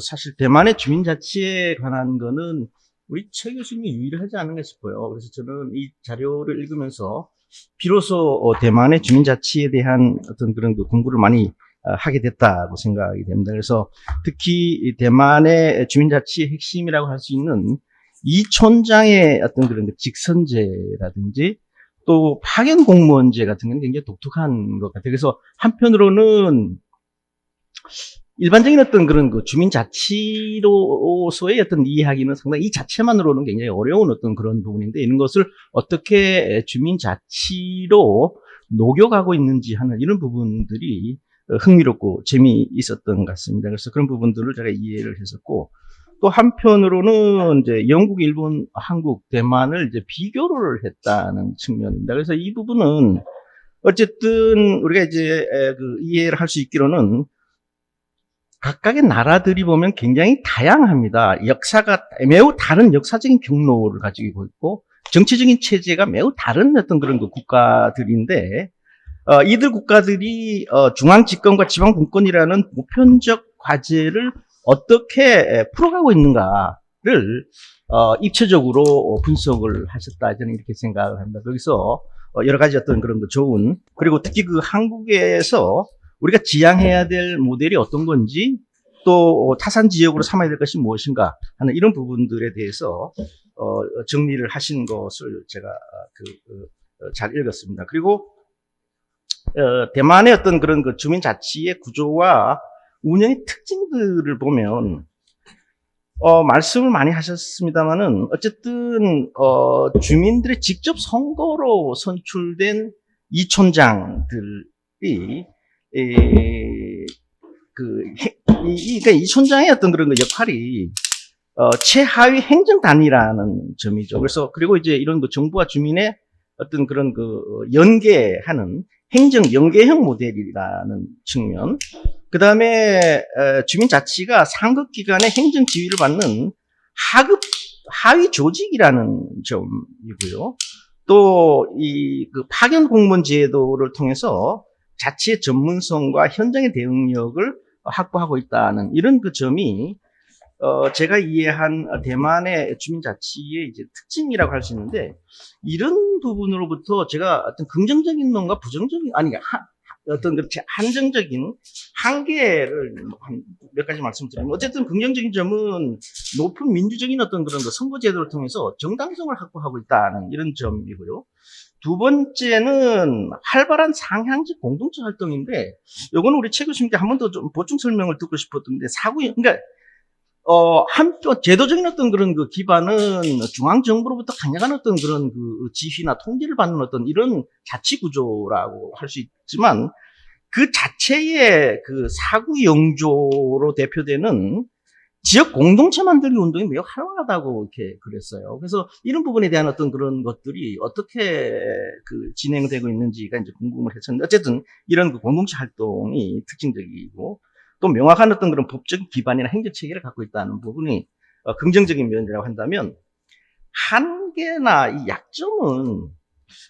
사실 대만의 주민자치에 관한 거는 우리 최 교수님이 유일하지 않은가 싶어요. 그래서 저는 이 자료를 읽으면서 비로소 대만의 주민자치에 대한 어떤 그런 공부를 많이 하게 됐다고 생각이 됩니다. 그래서 특히 대만의 주민자치의 핵심이라고 할 수 있는 이촌장의 어떤 그런 직선제라든지 또 파견 공무원제 같은 건 굉장히 독특한 것 같아요. 그래서 한편으로는 일반적인 어떤 그런 주민자치로서의 어떤 이해하기는 상당히 이 자체만으로는 굉장히 어려운 어떤 그런 부분인데 이런 것을 어떻게 주민자치로 녹여가고 있는지 하는 이런 부분들이 흥미롭고 재미있었던 것 같습니다. 그래서 그런 부분들을 제가 이해를 했었고 또 한편으로는 이제 영국, 일본, 한국, 대만을 이제 비교를 했다는 측면입니다. 그래서 이 부분은 어쨌든 우리가 이제 이해를 할 수 있기로는 각각의 나라들이 보면 굉장히 다양합니다. 역사가 매우 다른 역사적인 경로를 가지고 있고 정치적인 체제가 매우 다른 어떤 그런 국가들인데 이들 국가들이 중앙집권과 지방분권이라는 보편적 과제를 어떻게 풀어가고 있는가를 입체적으로 분석을 하셨다 저는 이렇게 생각을 합니다. 거기서 여러 가지 어떤 그런 좋은 그리고 특히 그 한국에서 우리가 지향해야 될 모델이 어떤 건지 또 타산 지역으로 삼아야 될 것이 무엇인가 하는 이런 부분들에 대해서 정리를 하신 것을 제가 잘 읽었습니다. 그리고 대만의 어떤 그런 주민자치의 구조와 운영의 특징들을 보면 말씀을 많이 하셨습니다만은 어쨌든 주민들의 직접 선거로 선출된 이촌장들이 그러니까 이 촌장의 어떤 그런 역할이 최하위 행정단이라는 점이죠. 그래서 그리고 이제 이런 정부와 주민의 어떤 그런 연계하는 행정 연계형 모델이라는 측면. 그 다음에 주민자치가 상급 기관의 행정 지휘를 받는 하급 하위 조직이라는 점이고요. 또 이 파견 공무원 제도를 통해서 자치의 전문성과 현장의 대응력을 확보하고 있다는 이런 점이 제가 이해한 대만의 주민자치의 이제 특징이라고 할 수 있는데 이런 부분으로부터 제가 어떤 긍정적인 면과 부정적인 어떤 그렇게 한정적인 한계를 몇 가지 말씀드리면, 어쨌든 긍정적인 점은 높은 민주적인 어떤 그런 그 선거제도를 통해서 정당성을 확보하고 있다는 이런 점이고요. 두 번째는 활발한 상향적 공동체 활동인데, 요거는 우리 최 교수님께 한 번 더 좀 보충 설명을 듣고 싶었던데, 그러니까, 한편, 제도적인 어떤 그런 그 기반은 중앙정부로부터 강력한 어떤 그런 그 지휘나 통제를 받는 어떤 이런 자치구조라고 할 수 있지만, 그 자체의 그 사구 영조로 대표되는 지역 공동체 만들기 운동이 매우 활발하다고 이렇게 그랬어요. 그래서 이런 부분에 대한 어떤 그런 것들이 어떻게 그 진행되고 있는지가 이제 궁금을 했었는데, 어쨌든 이런 그 공동체 활동이 특징적이고, 또 명확한 어떤 그런 법적 기반이나 행정 체계를 갖고 있다는 부분이 긍정적인 면이라고 한다면, 한계나 이 약점은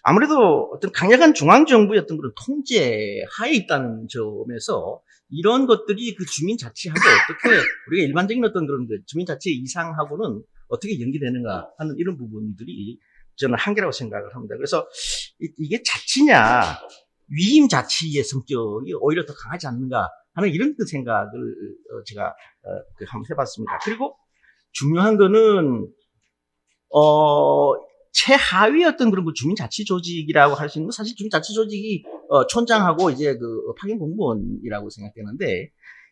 아무래도 어떤 강력한 중앙정부의 어떤 그런 통제 하에 있다는 점에서 이런 것들이 그 주민자치하고 어떻게 우리가 일반적인 어떤 그런 그 주민자치 이상하고는 어떻게 연계되는가 하는 이런 부분들이 저는 한계라고 생각을 합니다. 그래서 이게 자치냐 위임자치의 성격이 오히려 더 강하지 않는가 하는 이런 그 생각을 제가 한번 해봤습니다. 그리고 중요한 거는 최하위 어떤 그런 그 주민자치 조직이라고 할 수 있는 건 사실 주민자치 조직이 촌장하고 이제 그 파견 공무원이라고 생각되는데,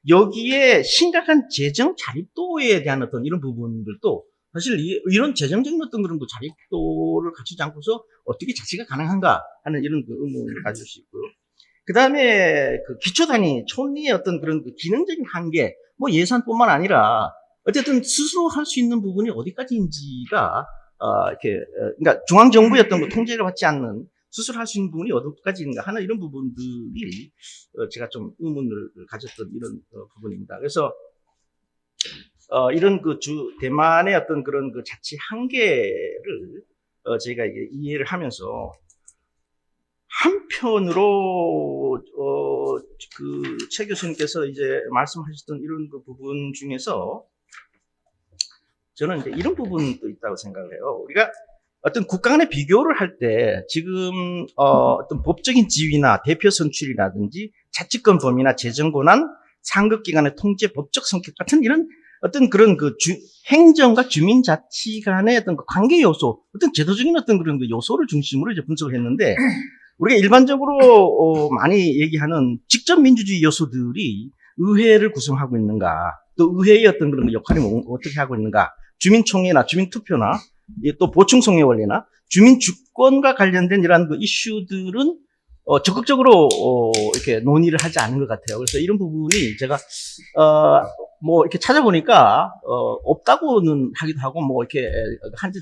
여기에 심각한 재정 자립도에 대한 어떤 이런 부분들도 사실 이런 재정적인 어떤 그런 그 자립도를 갖추지 않고서 어떻게 자치가 가능한가 하는 이런 그 의문을 가질 수 있고요. 그 다음에 그 기초단위 촌리의 어떤 그런 그 기능적인 한계, 뭐 예산뿐만 아니라 어쨌든 스스로 할 수 있는 부분이 어디까지인지가 그러니까 중앙정부의 어떤 뭐 통제를 받지 않는 스스로 할 수 있는 부분이 어디까지인가 하는 이런 부분들이 제가 좀 의문을 가졌던 이런 부분입니다. 그래서 이런 그 대만의 어떤 그런 그 자치 한계를 저희가 이해를 하면서, 한편으로 그 최 교수님께서 이제 말씀하셨던 이런 그 부분 중에서 저는 이제 이런 부분도 있다고 생각을 해요. 우리가 어떤 국가 간의 비교를 할 때 지금 어떤 법적인 지위나 대표 선출이라든지 자치권 범위나 재정 권한, 상급기관의 통제, 법적 성격 같은 이런 어떤 그런 그 행정과 주민자치 간의 어떤 그 관계 요소, 어떤 제도적인 어떤 그런 그 요소를 중심으로 이제 분석을 했는데, 우리가 일반적으로 많이 얘기하는 직접 민주주의 요소들이 의회를 구성하고 있는가, 또 의회의 어떤 그런 역할이 어떻게 하고 있는가, 주민총회나 주민투표나 또 보충성의 원리나 주민주권과 관련된 이러한 그 이슈들은 적극적으로 이렇게 논의를 하지 않은 것 같아요. 그래서 이런 부분이 제가 뭐 이렇게 찾아보니까 없다고는 하기도 하고, 뭐 이렇게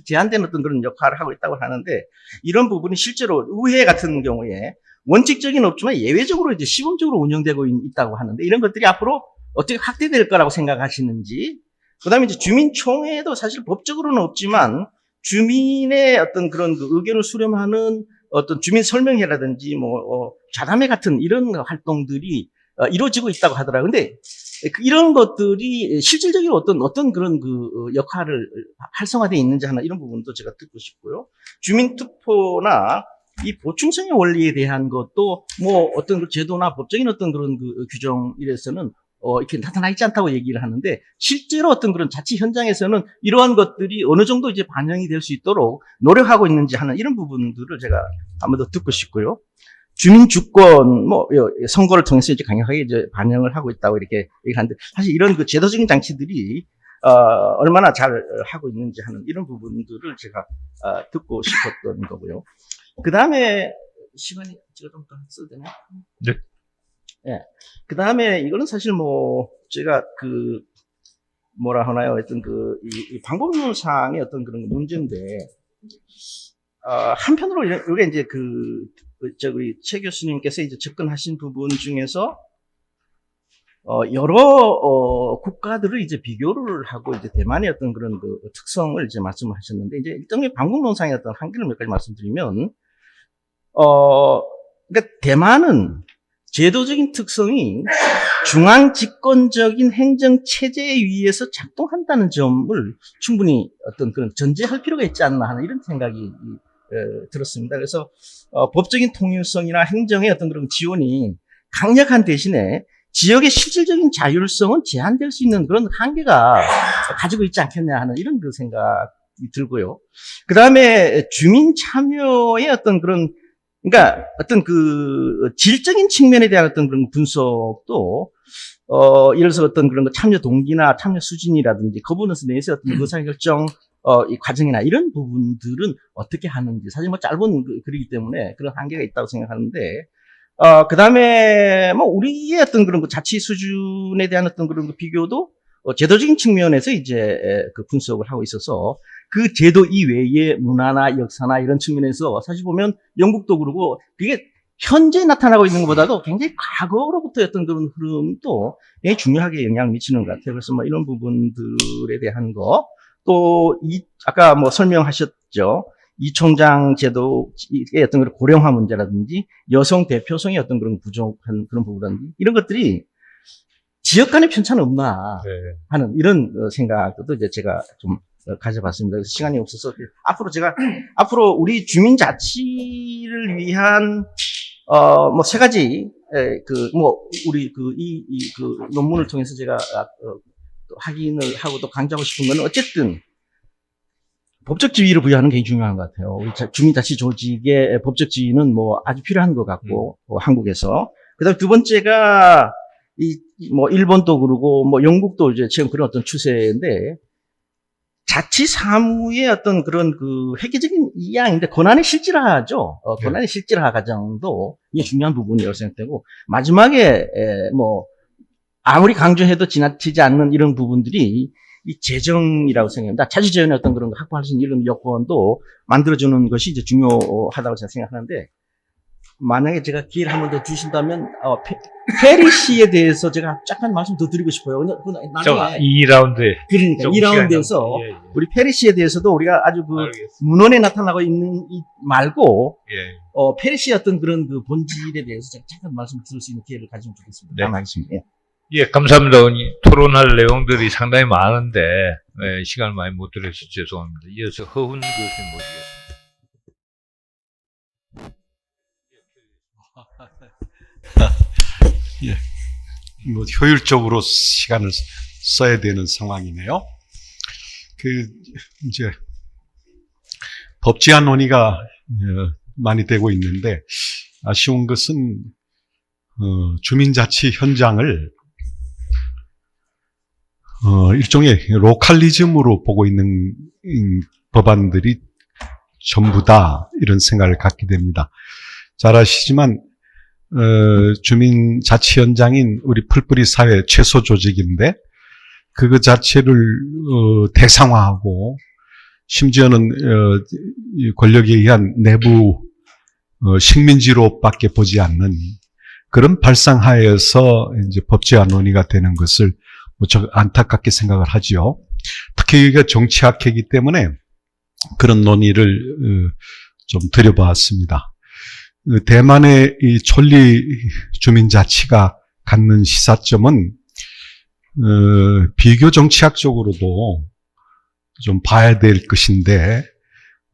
제한된 어떤 그런 역할을 하고 있다고 하는데, 이런 부분이 실제로 의회 같은 경우에 원칙적인 없지만 예외적으로 이제 시범적으로 운영되고 있다고 하는데, 이런 것들이 앞으로 어떻게 확대될 거라고 생각하시는지. 그다음에 이제 주민총회도 사실 법적으로는 없지만 주민의 어떤 그런 그 의견을 수렴하는 어떤 주민 설명회라든지 뭐 자담회 같은 이런 활동들이 이루어지고 있다고 하더라고요. 근데 이런 것들이 실질적으로 어떤 그런 그 역할을 활성화되어 있는지 하는 이런 부분도 제가 듣고 싶고요. 주민투표나 이 보충성의 원리에 대한 것도 뭐 어떤 그 제도나 법적인 어떤 그런 그 규정 이래서는 이렇게 나타나 있지 않다고 얘기를 하는데, 실제로 어떤 그런 자치 현장에서는 이러한 것들이 어느 정도 이제 반영이 될 수 있도록 노력하고 있는지 하는 이런 부분들을 제가 한번 더 듣고 싶고요. 주민주권, 뭐, 선거를 통해서 이제 강력하게 이제 반영을 하고 있다고 이렇게 얘기하는데, 사실 이런 그 제도적인 장치들이, 얼마나 잘 하고 있는지 하는 이런 부분들을 제가, 듣고 싶었던 거고요. 그 다음에, 시간이 제가 좀 더 써도 되나요? 네. 예. 그 다음에 이거는 사실 뭐, 제가 뭐라 하나요? 어떤 이 방법론상의 어떤 그런 문제인데, 한편으로 이게 이제 우리 최 교수님께서 이제 접근하신 부분 중에서, 여러, 국가들을 이제 비교를 하고 이제 대만의 어떤 그런 그 특성을 이제 말씀을 하셨는데, 이제 일종의 방법론상의 어떤 한계를 몇 가지 말씀드리면, 그러니까 대만은 제도적인 특성이 중앙 집권적인 행정 체제에 의해서 작동한다는 점을 충분히 어떤 그런 전제할 필요가 있지 않나 하는 이런 생각이 들었습니다. 그래서 법적인 통일성이나 행정의 어떤 그런 지원이 강력한 대신에 지역의 실질적인 자율성은 제한될 수 있는 그런 한계가 가지고 있지 않겠냐 하는 이런 그 생각이 들고요. 그 다음에 주민 참여의 어떤 그런, 그러니까 어떤 그 질적인 측면에 대한 어떤 그런 분석도, 예를 들어서 어떤 그런 거 참여 동기나 참여 수준이라든지 그 부분에서 내에서 어떤 의사결정, 이 과정이나 이런 부분들은 어떻게 하는지, 사실 뭐 짧은 글이기 때문에 그런 한계가 있다고 생각하는데, 그 다음에, 뭐, 우리의 어떤 그런 그 자치 수준에 대한 어떤 그런 그 비교도, 제도적인 측면에서 이제 그 분석을 하고 있어서, 그 제도 이외의 문화나 역사나 이런 측면에서 사실 보면 영국도 그러고, 그게 현재 나타나고 있는 것보다도 굉장히 과거로부터 어떤 그런 흐름도 굉장히 중요하게 영향을 미치는 것 같아요. 그래서 뭐 이런 부분들에 대한 거, 또, 아까 뭐 설명하셨죠. 이총장 제도의 어떤 그런 고령화 문제라든지 여성 대표성의 어떤 그런 부족한 그런 부분이라든지 이런 것들이 지역 간의 편차는 없나 하는 이런 생각도 이제 제가 좀 가져봤습니다. 그래서 시간이 없어서 앞으로 우리 주민 자치를 위한 뭐 세 가지 우리 그 논문을 통해서 제가 확인을 하고 또 강조하고 싶은 거는 어쨌든 법적 지위를 부여하는 게 굉장히 중요한 것 같아요. 우리 주민자치 조직의 법적 지위는 뭐 아주 필요한 것 같고, 한국에서. 그 다음에 두 번째가, 뭐, 일본도 그러고, 뭐, 영국도 이제 지금 그런 어떤 추세인데, 자치 사무의 어떤 그런 그 획기적인 이양인데, 권한의 실질화죠. 권한의 실질화 과정도 이게 중요한 부분이라고 생각되고, 마지막에, 뭐, 아무리 강조해도 지나치지 않는 이런 부분들이 이 재정이라고 생각합니다. 자치재원의 어떤 그런 거 확보할 수 있는 이런 여건도 만들어주는 것이 이제 중요하다고 제가 생각하는데, 만약에 제가 기회를 한 번 더 주신다면, 페리시에 대해서 제가 잠깐 말씀 더 드리고 싶어요. 나중에 2라운드에. 그러니까 2라운드에서 우리 페리시에 대해서도 우리가 아주 그 문헌에 나타나고 있는 이 말고, 페리시의 어떤 그런 그 본질에 대해서 제가 잠깐 말씀 드릴 수 있는 기회를 가지면 좋겠습니다. 네. 하겠습니다. 예, 감사합니다. 토론할 내용들이 상당히 많은데, 시간을 많이 못 드려서 죄송합니다. 이어서 허훈 교수님 모시겠습니다. 예, 뭐 효율적으로 시간을 써야 되는 상황이네요. 이제 법제화 논의가 많이 되고 있는데 아쉬운 것은 주민자치 현장을 일종의 로컬리즘으로 보고 있는 법안들이 전부다 이런 생각을 갖게 됩니다. 잘 아시지만 주민자치 현장인 우리 풀뿌리 사회 최소 조직인데 그거 자체를 대상화하고 심지어는 권력에 의한 내부 식민지로밖에 보지 않는 그런 발상하에서 이제 법제화 논의가 되는 것을 무척 안타깝게 생각을 하지요. 특히 여기가 정치학회이기 때문에 그런 논의를 좀 드려봤습니다. 대만의 이 촌리 주민자치가 갖는 시사점은 비교 정치학적으로도 좀 봐야 될 것인데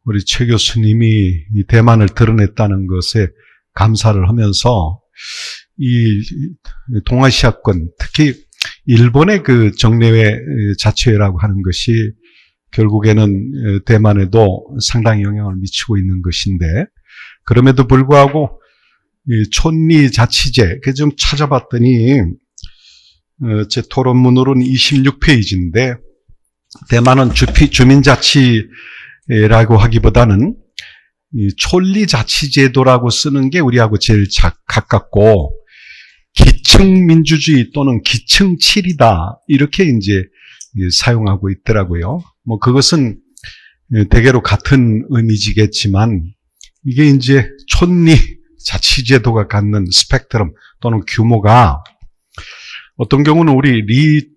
우리 최 교수님이 이 대만을 드러냈다는 것에 감사를 하면서 이 동아시아권 특히 일본의 그 정례회 자치회라고 하는 것이 결국에는 대만에도 상당히 영향을 미치고 있는 것인데 그럼에도 불구하고 이 촌리 자치제 그 좀 찾아봤더니 제 토론문으로는 26페이지인데 대만은 주민자치라고 하기보다는 이 촌리 자치제도라고 쓰는 게 우리하고 제일 가깝고 기층 민주주의 또는 기층 칠이다 이렇게 이제 사용하고 있더라고요. 뭐 그것은 대개로 같은 의미지겠지만 이게 이제 촌리 자치제도가 갖는 스펙트럼 또는 규모가 어떤 경우는 우리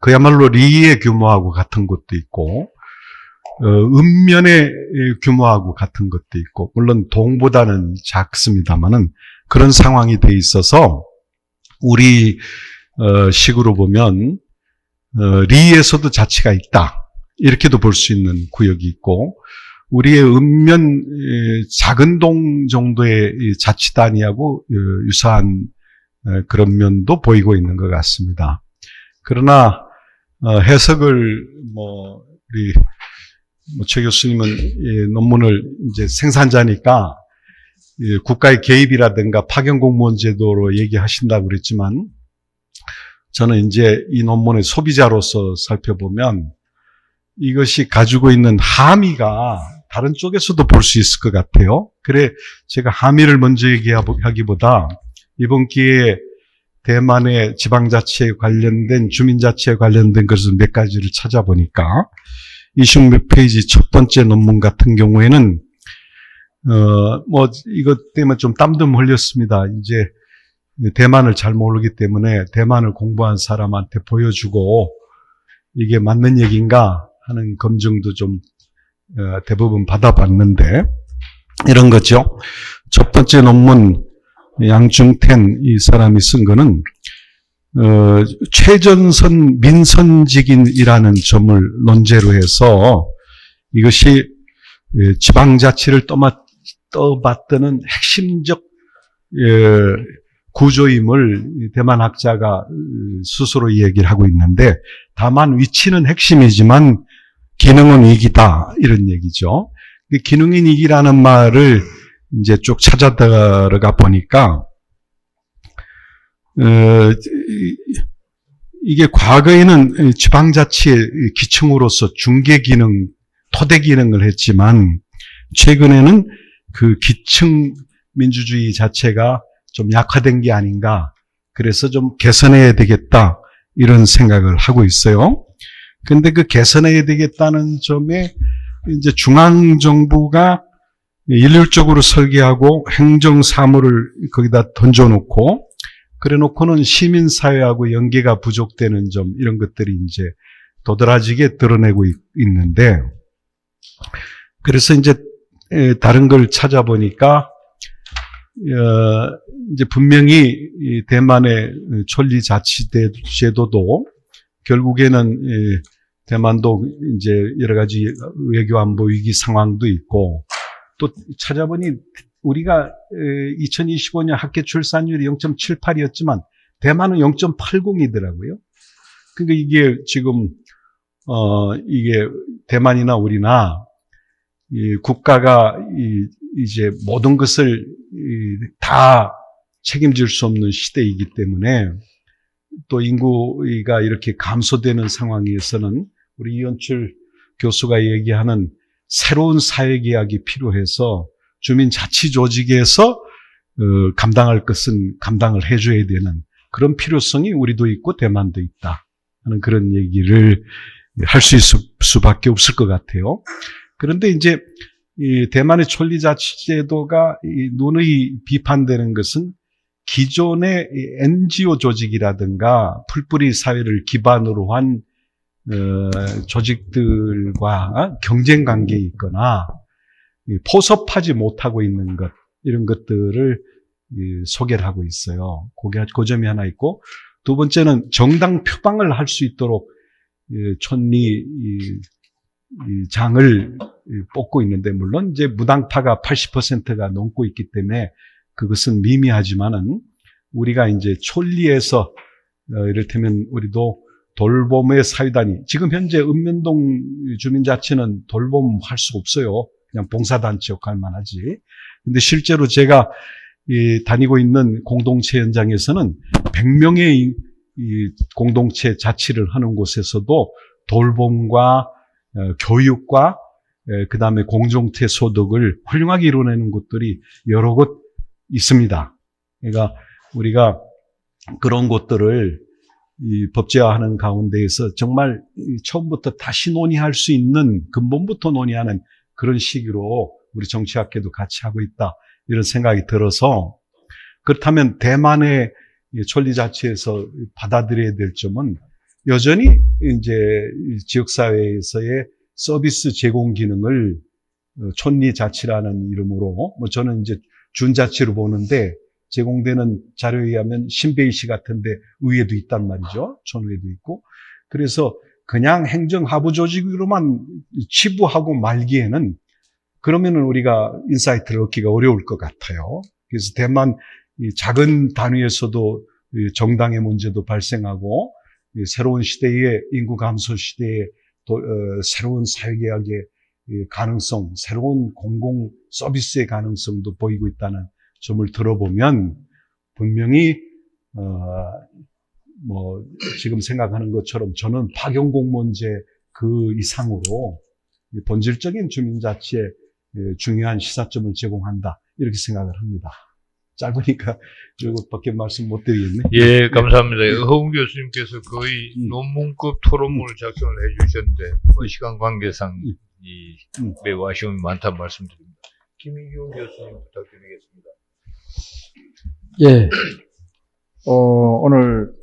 그야말로 리의 규모하고 같은 것도 있고 읍면의 규모하고 같은 것도 있고 물론 동보다는 작습니다만은 그런 상황이 돼 있어서 우리 식으로 보면 리에서도 자치가 있다 이렇게도 볼 수 있는 구역이 있고 우리의 읍면 작은 동 정도의 자치 단위하고 유사한 그런 면도 보이고 있는 것 같습니다. 그러나 해석을 우리 최 교수님은 이 논문을 이제 생산자니까 국가의 개입이라든가 파견 공무원 제도로 얘기하신다고 그랬지만 저는 이제 이 논문의 소비자로서 살펴보면 이것이 가지고 있는 함의가 다른 쪽에서도 볼 수 있을 것 같아요. 그래 제가 함의를 먼저 얘기하기보다 이번 기회에 대만의 지방자치에 관련된 주민자치에 관련된 것을 몇 가지를 찾아보니까 26몇 페이지 첫 번째 논문 같은 경우에는 이것 때문에 좀 땀 좀 흘렸습니다. 이제 대만을 잘 모르기 때문에 대만을 공부한 사람한테 보여주고 이게 맞는 얘기인가 하는 검증도 좀 대부분 받아봤는데 이런 거죠. 첫 번째 논문 양중텐 이 사람이 쓴 거는 최전선 민선직인이라는 점을 논제로 해서 이것이 지방자치를 떠받드는 핵심적 구조임을 대만 학자가 스스로 얘기를 하고 있는데 다만 위치는 핵심이지만 기능은 위기다 이런 얘기죠. 기능인 위기라는 말을 이제 쭉 찾아들어가 보니까 이게 과거에는 지방자치의 기층으로서 중개기능, 토대기능을 했지만 최근에는 그 기층 민주주의 자체가 좀 약화된 게 아닌가. 그래서 좀 개선해야 되겠다. 이런 생각을 하고 있어요. 근데 그 개선해야 되겠다는 점에 이제 중앙정부가 일률적으로 설계하고 행정사무를 거기다 던져놓고 그래 놓고는 시민사회하고 연계가 부족되는 점 이런 것들이 이제 도드라지게 드러내고 있는데 그래서 이제 다른 걸 찾아보니까 이제 분명히 이 대만의 천리자치제도도 결국에는 대만도 이제 여러 가지 외교 안보 위기 상황도 있고 또 찾아보니 우리가 2025년 합계 출산율이 0.78이었지만 대만은 0.80이더라고요. 그러니까 이게 지금 이게 대만이나 우리나 이 국가가 이제 모든 것을 다 책임질 수 없는 시대이기 때문에 또 인구가 이렇게 감소되는 상황에서는 우리 이현출 교수가 얘기하는 새로운 사회계약이 필요해서 주민자치조직에서 감당할 것은 감당을 해줘야 되는 그런 필요성이 우리도 있고 대만도 있다 하는 그런 얘기를 할 수 있을 수밖에 없을 것 같아요. 그런데 이제 이 대만의 천리자치제도가 누누이 비판되는 것은 기존의 NGO 조직이라든가 풀뿌리 사회를 기반으로 한 조직들과 경쟁 관계에 있거나 포섭하지 못하고 있는 것 이런 것들을 소개를 하고 있어요. 그 점이 하나 있고 두 번째는 정당 표방을 할 수 있도록 천리 장을 뽑고 있는데 물론 이제 무당파가 80%가 넘고 있기 때문에 그것은 미미하지만은 우리가 이제 촌리에서 이를테면 우리도 돌봄의 사유단위 지금 현재 읍면동 주민자치는 돌봄할 수 없어요. 그냥 봉사단체 역할만 하지. 근데 실제로 제가 다니고 있는 공동체 현장에서는 100명의 이 공동체 자치를 하는 곳에서도 돌봄과 교육과 그다음에 공동체 소득을 훌륭하게 이루어내는 곳들이 여러 곳 있습니다. 그러니까 우리가 그런 곳들을 이 법제화하는 가운데에서 정말 처음부터 다시 논의할 수 있는 근본부터 논의하는 그런 시기로 우리 정치학계도 같이 하고 있다 이런 생각이 들어서 그렇다면 대만의 천리자치에서 받아들여야 될 점은 여전히 이제 지역사회에서의 서비스 제공 기능을 촌리자치라는 이름으로 뭐 저는 이제 준자치로 보는데 제공되는 자료에 의하면 신베이시 같은데 의회도 있단 말이죠. 촌의회도 있고. 그래서 그냥 행정하부 조직으로만 치부하고 말기에는 그러면은 우리가 인사이트를 얻기가 어려울 것 같아요. 그래서 대만 이 작은 단위에서도 이 정당의 문제도 발생하고 이 새로운 시대의 인구 감소 시대의 새로운 사회개혁의 이 가능성, 새로운 공공 서비스의 가능성도 보이고 있다는 점을 들어보면 분명히 지금 생각하는 것처럼 저는 파견 공무원제 그 이상으로 본질적인 주민자치에 중요한 시사점을 제공한다 이렇게 생각을 합니다. 짧으니까 이것밖에 말씀 못 드리겠네. 예, 감사합니다. 허웅 교수님께서 거의 논문급 토론문을 작성을 해주셨는데 시간 관계상 매우 아쉬움이 많다는 말씀드립니다. 김인규 교수님 부탁드리겠습니다. 예, 오늘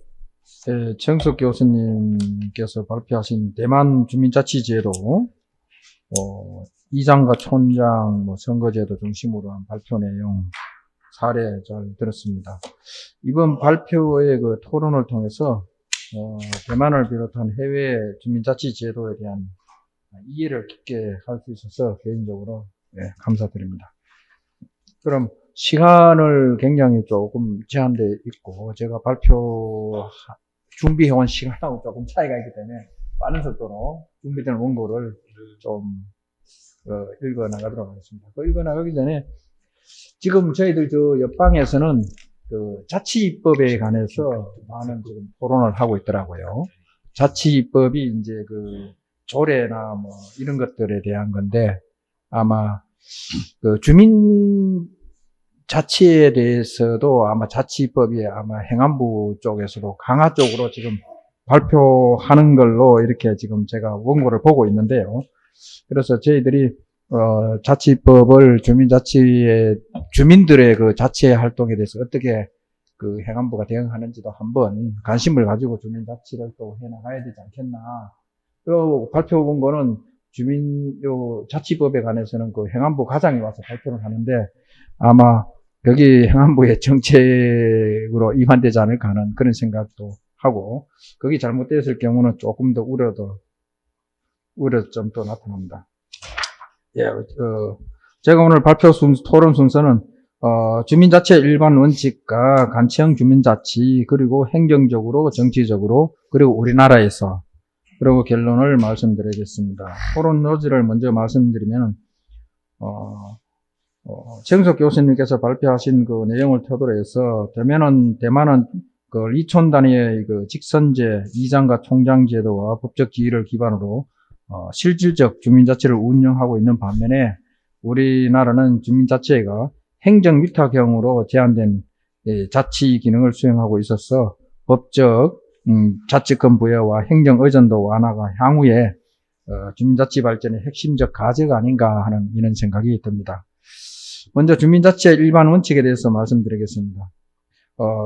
정석 교수님께서 발표하신 대만 주민자치제도 이장과 촌장 선거제도 중심으로 한 발표 내용 사례 잘 들었습니다. 이번 발표의 그 토론을 통해서 대만을 비롯한 해외 주민자치제도에 대한 이해를 깊게 할 수 있어서 개인적으로 감사드립니다. 그럼 시간을 굉장히 조금 제한돼 있고 제가 발표 준비해온 시간하고 조금 차이가 있기 때문에 빠른 속도로 준비된 원고를 좀 읽어 나가도록 하겠습니다. 읽어 나가기 전에 지금 저희들 저 옆방에서는 그 자치법에 관해서 많은 지금 토론을 하고 있더라고요. 자치법이 이제 그 조례나 이런 것들에 대한 건데 아마 그 주민 자치에 대해서도 아마 자치법이 아마 행안부 쪽에서도 강화 쪽으로 지금 발표하는 걸로 이렇게 지금 제가 원고를 보고 있는데요. 그래서 저희들이 자치법을 주민들의 그 자치 활동에 대해서 어떻게 그 행안부가 대응하는지도 한번 관심을 가지고 주민자치를 또 해나가야 되지 않겠나. 발표 원고는 자치법에 관해서는 그 행안부 과장이 와서 발표를 하는데 아마 여기 행안부의 정책으로 위반되지 않을까 하는 그런 생각도 하고 거기 잘못되었을 경우는 조금 더 우려점도 나타납니다. 예, 제가 오늘 발표 토론 순서는 주민자치의 일반 원칙과 간체형 주민자치 그리고 행정적으로 정치적으로 그리고 우리나라에서 그리고 결론을 말씀드리겠습니다. 토론 노지를 먼저 말씀드리면 정석 교수님께서 발표하신 그 내용을 토대로 해서 대만은 그 리촌 단위의 그 직선제, 이장과 총장 제도와 법적 지위를 기반으로 실질적 주민자치를 운영하고 있는 반면에 우리나라는 주민자치가 행정위탁형으로 제한된 자치 기능을 수행하고 있어서 법적 자치권 부여와 행정 의존도 완화가 향후에 주민자치 발전의 핵심적 과제가 아닌가 하는 이런 생각이 듭니다. 먼저 주민자치의 일반 원칙에 대해서 말씀드리겠습니다.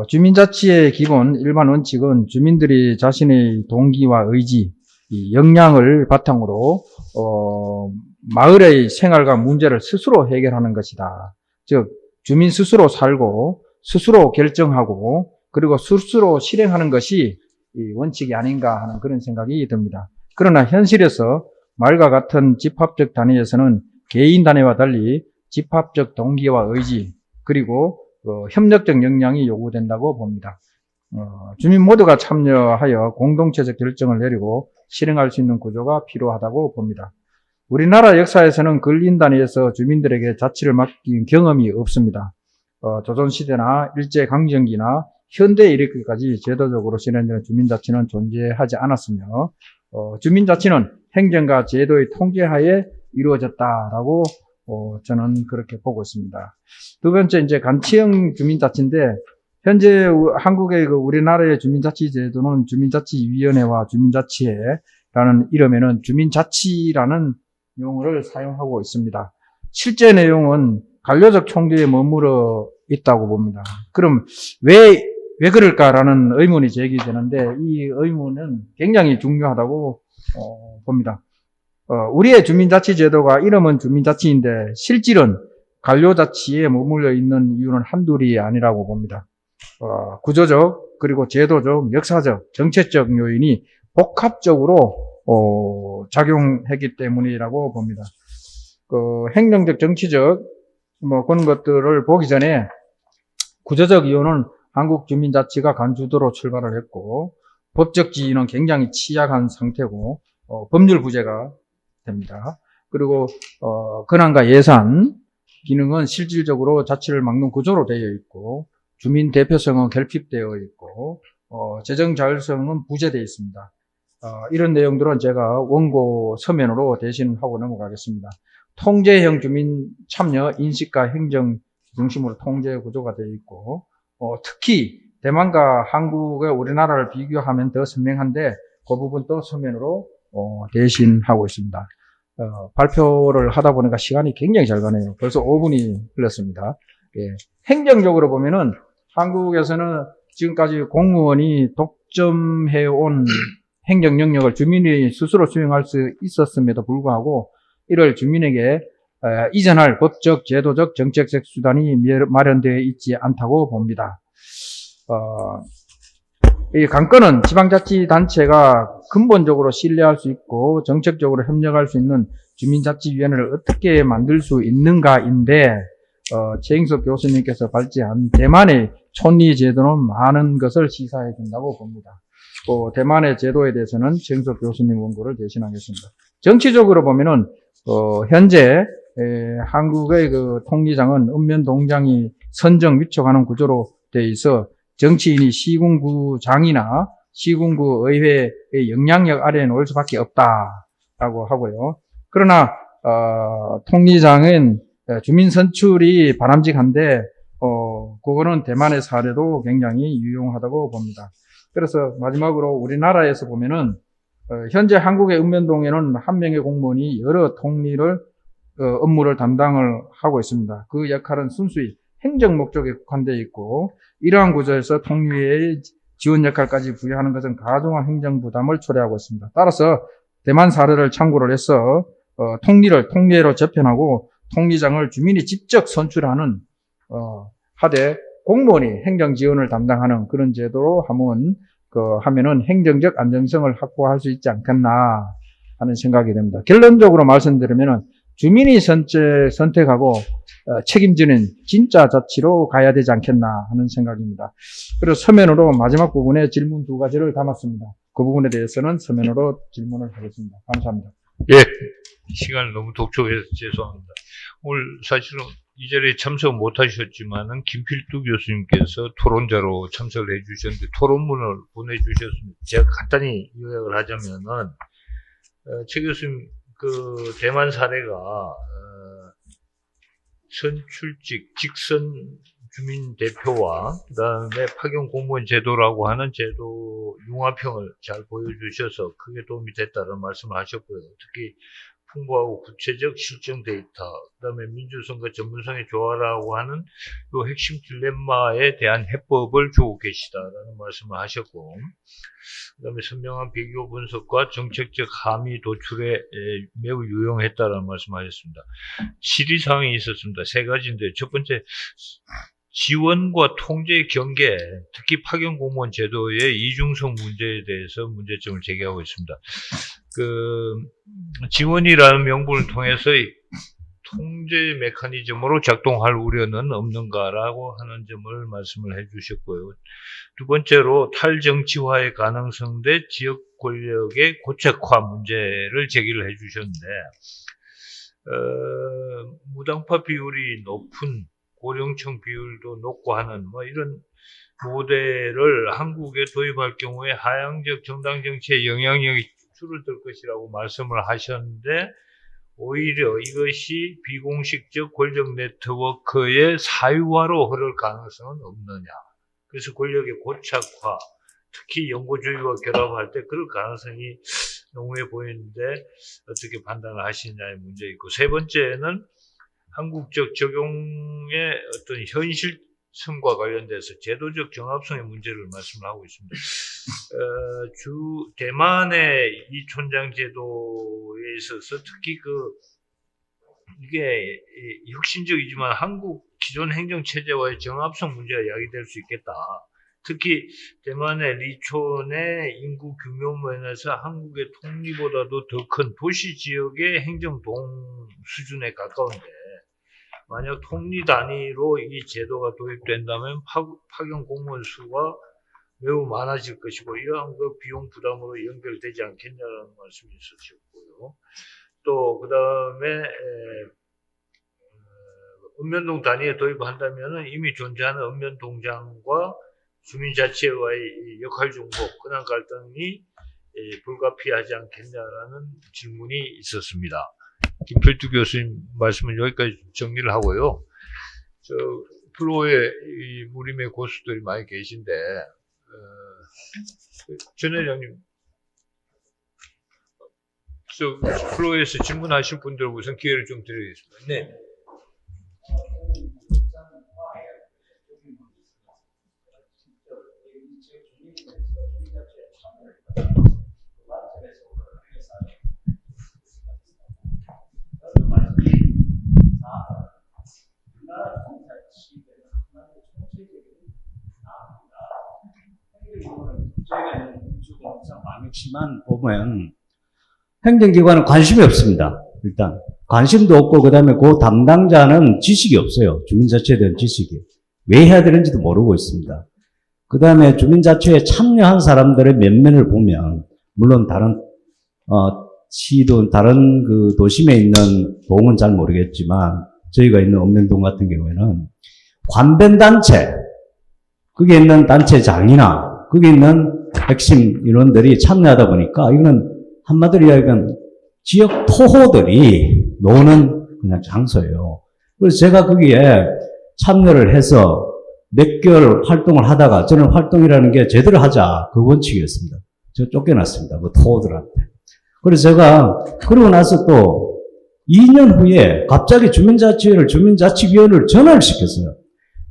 주민자치의 기본 일반 원칙은 주민들이 자신의 동기와 의지, 역량을 바탕으로 마을의 생활과 문제를 스스로 해결하는 것이다. 즉 주민 스스로 살고 스스로 결정하고 그리고 스스로 실행하는 것이 이 원칙이 아닌가 하는 그런 생각이 듭니다. 그러나 현실에서 마을과 같은 집합적 단위에서는 개인 단위와 달리 집합적 동기와 의지 그리고 협력적 역량이 요구된다고 봅니다. 주민 모두가 참여하여 공동체적 결정을 내리고 실행할 수 있는 구조가 필요하다고 봅니다. 우리나라 역사에서는 근린 단위에서 주민들에게 자치를 맡긴 경험이 없습니다. 조선시대나 일제강점기나 현대에 이르기까지 제도적으로 실현되는 주민자치는 존재하지 않았으며 주민자치는 행정과 제도의 통제하에 이루어졌다라고 저는 그렇게 보고 있습니다. 두 번째 이제 간치형 주민자치인데 현재 한국의 우리나라의 주민자치 제도는 주민자치위원회와 주민자치회라는 이름에는 주민자치라는 용어를 사용하고 있습니다. 실제 내용은 관료적 총재에 머물러 있다고 봅니다. 그럼 왜 그럴까라는 의문이 제기되는데 이 의문은 굉장히 중요하다고 봅니다. 우리의 주민자치 제도가 이름은 주민자치인데 실질은 관료자치에 머물러 있는 이유는 한둘이 아니라고 봅니다. 구조적 그리고 제도적, 역사적, 정책적 요인이 복합적으로 작용했기 때문이라고 봅니다. 행정적, 정치적 그런 것들을 보기 전에 구조적 이유는 한국 주민자치가 간주도로 출발을 했고 법적 지위는 굉장히 취약한 상태고 법률 부재가 됩니다. 그리고 권한과 예산 기능은 실질적으로 자치를 막는 구조로 되어 있고 주민 대표성은 결핍되어 있고 재정 자율성은 부재되어 있습니다. 이런 내용들은 제가 원고 서면으로 대신하고 넘어가겠습니다. 통제형 주민 참여 인식과 행정 중심으로 통제 구조가 되어 있고 특히 대만과 한국의 우리나라를 비교하면 더 선명한데 그 부분도 서면으로 대신하고 있습니다. 발표를 하다 보니까 시간이 굉장히 잘 가네요. 벌써 5분이 흘렀습니다. 예. 행정적으로 보면은 한국에서는 지금까지 공무원이 독점해온 행정 영역을 주민이 스스로 수행할 수 있었음에도 불구하고 이를 주민에게 이전할 법적, 제도적, 정책적 수단이 마련되어 있지 않다고 봅니다. 이 관건은 지방자치단체가 근본적으로 신뢰할 수 있고 정책적으로 협력할 수 있는 주민자치위원회를 어떻게 만들 수 있는가인데 최인석 교수님께서 발제한 대만의 촌리 제도는 많은 것을 시사해 준다고 봅니다. 대만의 제도에 대해서는 최인석 교수님 원고를 대신하겠습니다. 정치적으로 보면은 현재 한국의 그 통리장은 읍면동장이 선정 위촉하는 구조로 되어 있어 정치인이 시군구장이나 시군구 의회의 영향력 아래에 놓을 수밖에 없다라고 하고요. 그러나 통리장은 주민 선출이 바람직한데 그거는 대만의 사례도 굉장히 유용하다고 봅니다. 그래서 마지막으로 우리나라에서 보면은 현재 한국의 읍면동에는 한 명의 공무원이 여러 통리를 업무를 담당을 하고 있습니다. 그 역할은 순수히 행정 목적에 국한되어 있고 이러한 구조에서 통리의 지원 역할까지 부여하는 것은 가중한 행정 부담을 초래하고 있습니다. 따라서 대만 사례를 참고를 해서 통리회로 재편하고 통리장을 주민이 직접 선출하는 하되 공무원이 행정 지원을 담당하는 그런 제도로 하면은 행정적 안정성을 확보할 수 있지 않겠나 하는 생각이 됩니다. 결론적으로 말씀드리면은 주민이 선택하고 책임지는 진짜 자치로 가야 되지 않겠나 하는 생각입니다. 그리고 서면으로 마지막 부분에 질문 2가지를 담았습니다. 그 부분에 대해서는 서면으로 질문을 하겠습니다. 감사합니다. 예, 시간을 너무 독촉해서 죄송합니다. 오늘 사실은 이 자리에 참석 못하셨지만은 김필두 교수님께서 토론자로 참석을 해주셨는데 토론문을 보내주셨습니다. 제가 간단히 요약을 하자면은 최 교수님 그 대만 사례가 선출직 직선 주민 대표와 그다음에 파견 공무원 제도라고 하는 제도 융합형을 잘 보여주셔서 크게 도움이 됐다는 말씀을 하셨고요. 특히 풍부하고 구체적 실정 데이터, 그다음에 민주성과 전문성의 조화라고 하는 요 핵심 딜레마에 대한 해법을 주고 계시다라는 말씀을 하셨고, 그다음에 선명한 비교 분석과 정책적 함의 도출에 매우 유용했다라는 말씀하셨습니다. 질의사항이 있었습니다. 3가지인데 첫 번째 지원과 통제의 경계, 특히 파견 공무원 제도의 이중성 문제에 대해서 문제점을 제기하고 있습니다. 지원이라는 명분을 통해서 통제 메커니즘으로 작동할 우려는 없는가라고 하는 점을 말씀을 해주셨고요. 2번째로 탈정치화의 가능성 대 지역 권력의 고착화 문제를 제기를 해주셨는데, 무당파 비율이 높은 고령층 비율도 높고 하는 이런 모델을 한국에 도입할 경우에 하향적 정당 정치의 영향력이 줄어들 것이라고 말씀을 하셨는데 오히려 이것이 비공식적 권력 네트워크의 사유화로 흐를 가능성은 없느냐. 그래서 권력의 고착화, 특히 연고주의와 결합할 때 그럴 가능성이 농후해 보이는데 어떻게 판단을 하시느냐의 문제 있고, 3번째는 한국적 적용의 어떤 현실성과 관련돼서 제도적 정합성의 문제를 말씀을 하고 있습니다. 대만의 이 촌장 제도에 있어서 특히 이게 혁신적이지만 한국 기존 행정 체제와의 정합성 문제가 야기될 수 있겠다. 특히 대만의 리촌의 인구 규모 면에서 한국의 통리보다도 더 큰 도시 지역의 행정동 수준에 가까운데 만약 통리 단위로 이 제도가 도입된다면 파견 공무원 수가 매우 많아질 것이고 이러한 그 비용 부담으로 연결되지 않겠냐라는 말씀이 있으셨고요. 또 그다음에 읍면동 단위에 도입한다면 이미 존재하는 읍면동장과 주민자치와의 이 역할 중복, 권한 갈등이 불가피하지 않겠냐라는 질문이 있었습니다. 김필두 교수님 말씀은 여기까지 정리를 하고요. 저 플로어에 이 무림의 고수들이 많이 계신데 전 회장님, 저 플로어에서 질문하실 분들 우선 기회를 좀 드리겠습니다. 네. 망역시만 보면 행정기관은 관심이 없습니다. 일단 관심도 없고 그다음에 그 담당자는 지식이 없어요. 주민자치에 대한 지식이. 왜 해야 되는지도 모르고 있습니다. 그다음에 주민자치에 참여한 사람들의 면면을 보면 물론 다른 시도 다른 그 도심에 있는 동은 잘 모르겠지만 저희가 있는 읍면동 같은 경우에는 관변단체 거기에 있는 단체장이나 거기에 있는 핵심 인원들이 참여하다 보니까 이거는 한마디로 이야기하면 지역 토호들이 노는 그냥 장소예요. 그래서 제가 거기에 참여를 해서 몇 개월 활동을 하다가 저는 활동이라는 게 제대로 하자 그 원칙이었습니다. 저 쫓겨났습니다. 그 토호들한테. 그래서 제가 그러고 나서 또 2년 후에 갑자기 주민자치위원회를 전화를 시켰어요.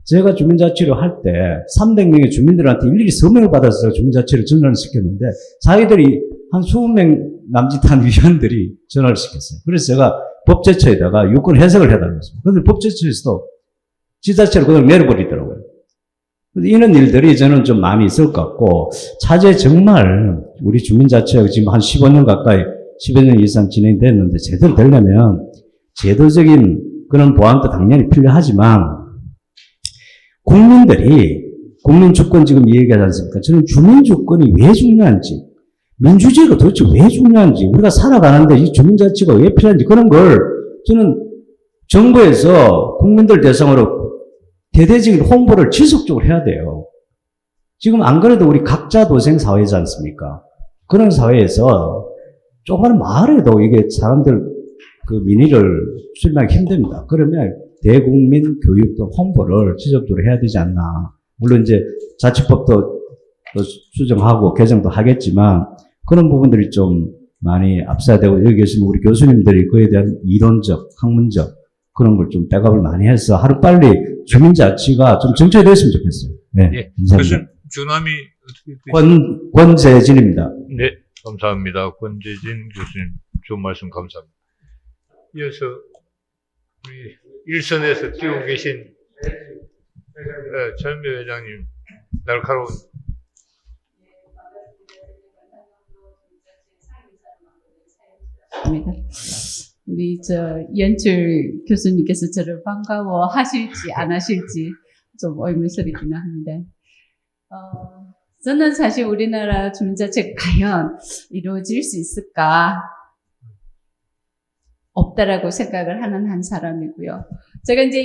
제가 주민자치를 할 때 300명의 주민들한테 일일이 서명을 받아서 주민자치를 전화를 시켰는데 자기들이 한 20명 남짓한 위원들이 전화를 시켰어요. 그래서 제가 법제처에다가 유권 해석을 해달라고 했습니다. 그런데 법제처에서도 지자체를 그냥 내려버리더라고요. 이런 일들이 저는 좀 많이 있을 것 같고 차제 정말 우리 주민자치가 지금 한 15년 가까이 10여 년 이상 진행됐는데 제대로 되려면 제도적인 그런 보완도 당연히 필요하지만 국민들이 국민주권 지금 얘기하지 않습니까? 저는 주민주권이 왜 중요한지 민주주의가 도대체 왜 중요한지 우리가 살아가는데 이 주민자치가 왜 필요한지 그런 걸 저는 정부에서 국민들 대상으로 대대적인 홍보를 지속적으로 해야 돼요. 지금 안 그래도 우리 각자 도생 사회지 않습니까? 그런 사회에서 조그마한 마을에도 이게 사람들 그 민의를 수렴하기 힘듭니다. 그러면 대국민 교육도 홍보를 지속적으로 해야 되지 않나. 물론 이제 자치법도 수정하고 개정도 하겠지만 그런 부분들이 좀 많이 앞서야 되고 여기 계신 우리 교수님들이 그에 대한 이론적, 학문적 그런 걸 좀 백업을 많이 해서 하루빨리 주민자치가 좀 정착됐으면 좋겠어요. 네, 예, 감사합니다. 주남이 권재진입니다. 네, 감사합니다. 권재진 교수님 좋은 말씀 감사합니다. 이어서 우리 일선에서 뛰고 계신 전미 회장님 날카로운 우리 연출 교수님께서 저를 반가워하실지 안 하실지 좀 의문스럽긴 합니다. 저는 사실 우리나라 주민자치가 과연 이루어질 수 있을까 없다라고 생각을 하는 한 사람이고요. 제가 이제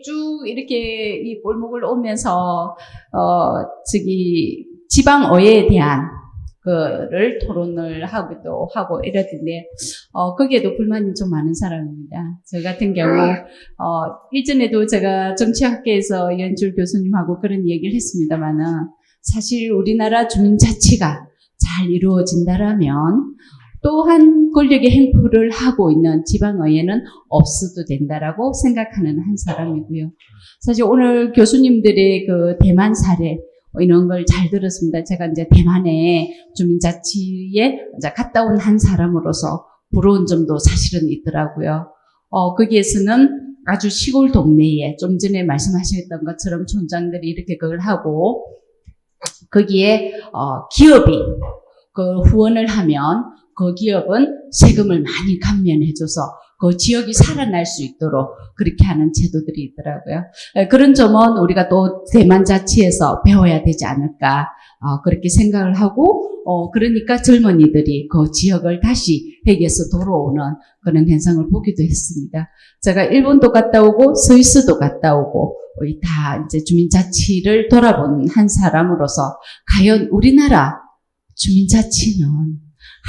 쭉 이렇게 이 골목을 오면서 지방의회에 대한 그를 토론을 하기도 하고 이러던데 거기에도 불만이 좀 많은 사람입니다. 저 같은 경우 일전에도 제가 정치학계에서 연출 교수님하고 그런 얘기를 했습니다만은 사실 우리나라 주민자치가 잘 이루어진다라면 또한 권력의 행포를 하고 있는 지방의회는 없어도 된다라고 생각하는 한 사람이고요. 사실 오늘 교수님들의 그 대만 사례 이런 걸 잘 들었습니다. 제가 이제 대만에 주민자치에 갔다 온 한 사람으로서 부러운 점도 사실은 있더라고요. 거기에서는 아주 시골 동네에 좀 전에 말씀하셨던 것처럼 촌장들이 이렇게 그걸 하고 거기에 기업이 그 후원을 하면 그 기업은 세금을 많이 감면해줘서 그 지역이 살아날 수 있도록 그렇게 하는 제도들이 있더라고요. 그런 점은 우리가 또 대만자치에서 배워야 되지 않을까 그렇게 생각을 하고 그러니까 젊은이들이 그 지역을 다시 회계에서 돌아오는 그런 현상을 보기도 했습니다. 제가 일본도 갔다 오고 스위스도 갔다 오고 다 이제 주민자치를 돌아본 한 사람으로서 과연 우리나라 주민자치는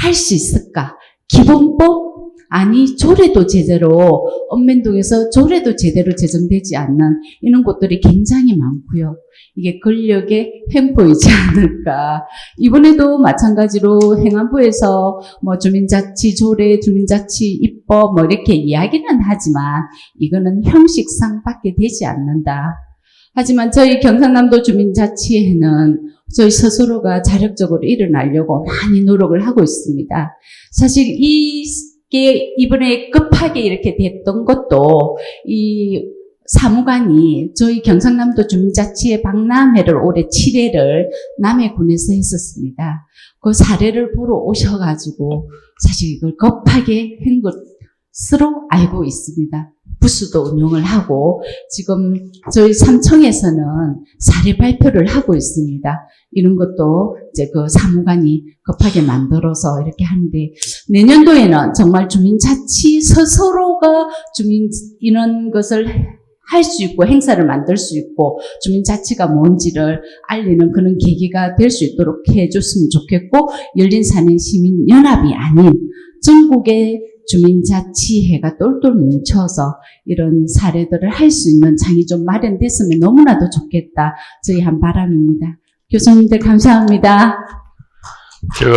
할 수 있을까? 기본법? 아니 조례도 제대로 읍면동에서 조례도 제대로 제정되지 않는 이런 곳들이 굉장히 많고요. 이게 권력의 횡포이지 않을까. 이번에도 마찬가지로 행안부에서 뭐 주민자치 조례, 주민자치 입법 뭐 이렇게 이야기는 하지만 이거는 형식상밖에 되지 않는다. 하지만 저희 경상남도 주민자치회는 저희 스스로가 자력적으로 일어나려고 많이 노력을 하고 있습니다. 사실 이게 이번에 급하게 이렇게 됐던 것도 이 사무관이 저희 경상남도 주민자치회 박람회를 올해 7회를 남해군에서 했었습니다. 그 사례를 보러 오셔가지고 사실 이걸 급하게 한 것으로 알고 있습니다. 부스도 운영을 하고 지금 저희 삼청에서는 사례 발표를 하고 있습니다. 이런 것도 이제 그 사무관이 급하게 만들어서 이렇게 하는데 내년도에는 정말 주민자치 스스로가 주민 이런 것을 할 수 있고 행사를 만들 수 있고 주민자치가 뭔지를 알리는 그런 계기가 될 수 있도록 해줬으면 좋겠고 열린산행시민연합이 아닌 전국의 주민자치회가 똘똘 뭉쳐서 이런 사례들을 할 수 있는 장이 좀 마련됐으면 너무나도 좋겠다. 저희 한 바람입니다. 교수님들 감사합니다. 제가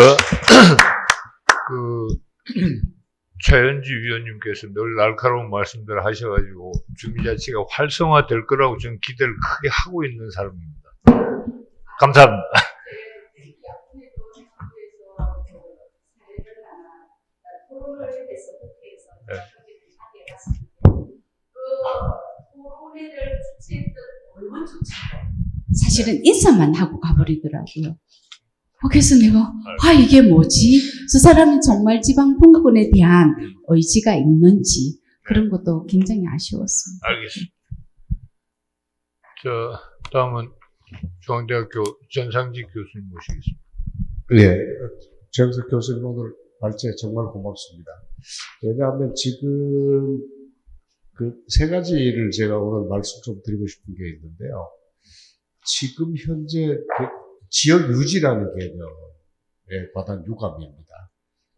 최현지 위원님께서 늘 날카로운 말씀들을 하셔가지고 주민자치가 활성화될 거라고 저는 기대를 크게 하고 있는 사람입니다. 감사합니다. 네. 사실은 인사만 하고 가버리더라고요. 그래서 내가 이게 뭐지? 저 사람이 정말 지방 분권에 대한 의지가 있는지 그런 것도 굉장히 아쉬웠습니다. 알겠습니다. 다음은 중앙대학교 전상직 교수님 모시겠습니다. 네, 정석 교수님 오늘 발제 정말 고맙습니다. 왜냐하면 지금 그 세 가지를 제가 오늘 말씀 좀 드리고 싶은 게 있는데요. 지금 현재 그 지역 유지라는 개념에 관한 유감입니다.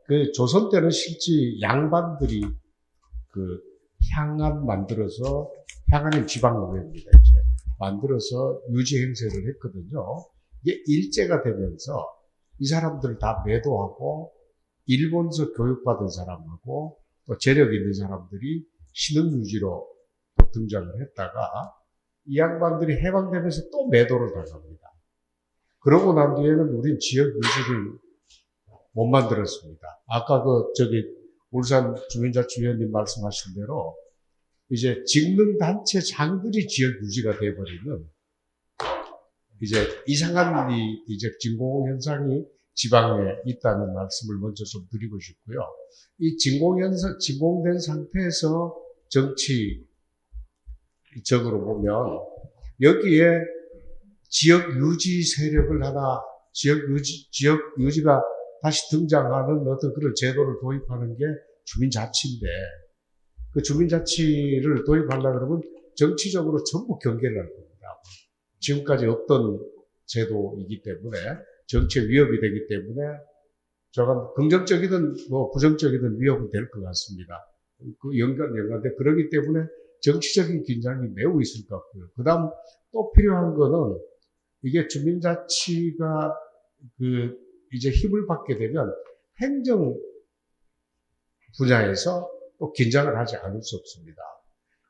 그 조선 때는 실제 양반들이 그 향안 만들어서 향안은 지방노예입니다. 이제 만들어서 유지 행세를 했거든요. 이게 일제가 되면서 이 사람들을 다 매도하고 일본서 교육받은 사람하고 또 재력 있는 사람들이 신흥유지로 등장을 했다가 이 양반들이 해방되면서 또 매도를 당합니다. 그러고 난 뒤에는 우린 지역 유지를 못 만들었습니다. 아까 울산 주민자치위원님 말씀하신 대로 이제 직능단체 장들이 지역 유지가 돼버리면 이제 이상한 이제 진공 현상이 지방에 있다는 말씀을 먼저 좀 드리고 싶고요. 이 진공된 상태에서 정치적으로 보면 여기에 지역 유지 세력을 하나, 지역 유지가 다시 등장하는 어떤 그런 제도를 도입하는 게 주민자치인데, 그 주민자치를 도입하려고 그러면 정치적으로 전부 경계를 할 겁니다. 지금까지 없던 제도이기 때문에, 정치의 위협이 되기 때문에, 저건 긍정적이든 뭐 부정적이든 위협은 될 것 같습니다. 그 연관돼. 그러기 때문에 정치적인 긴장이 매우 있을 것 같고요. 그 다음 또 필요한 거는 이게 주민자치가 이제 힘을 받게 되면 행정 분야에서 또 긴장을 하지 않을 수 없습니다.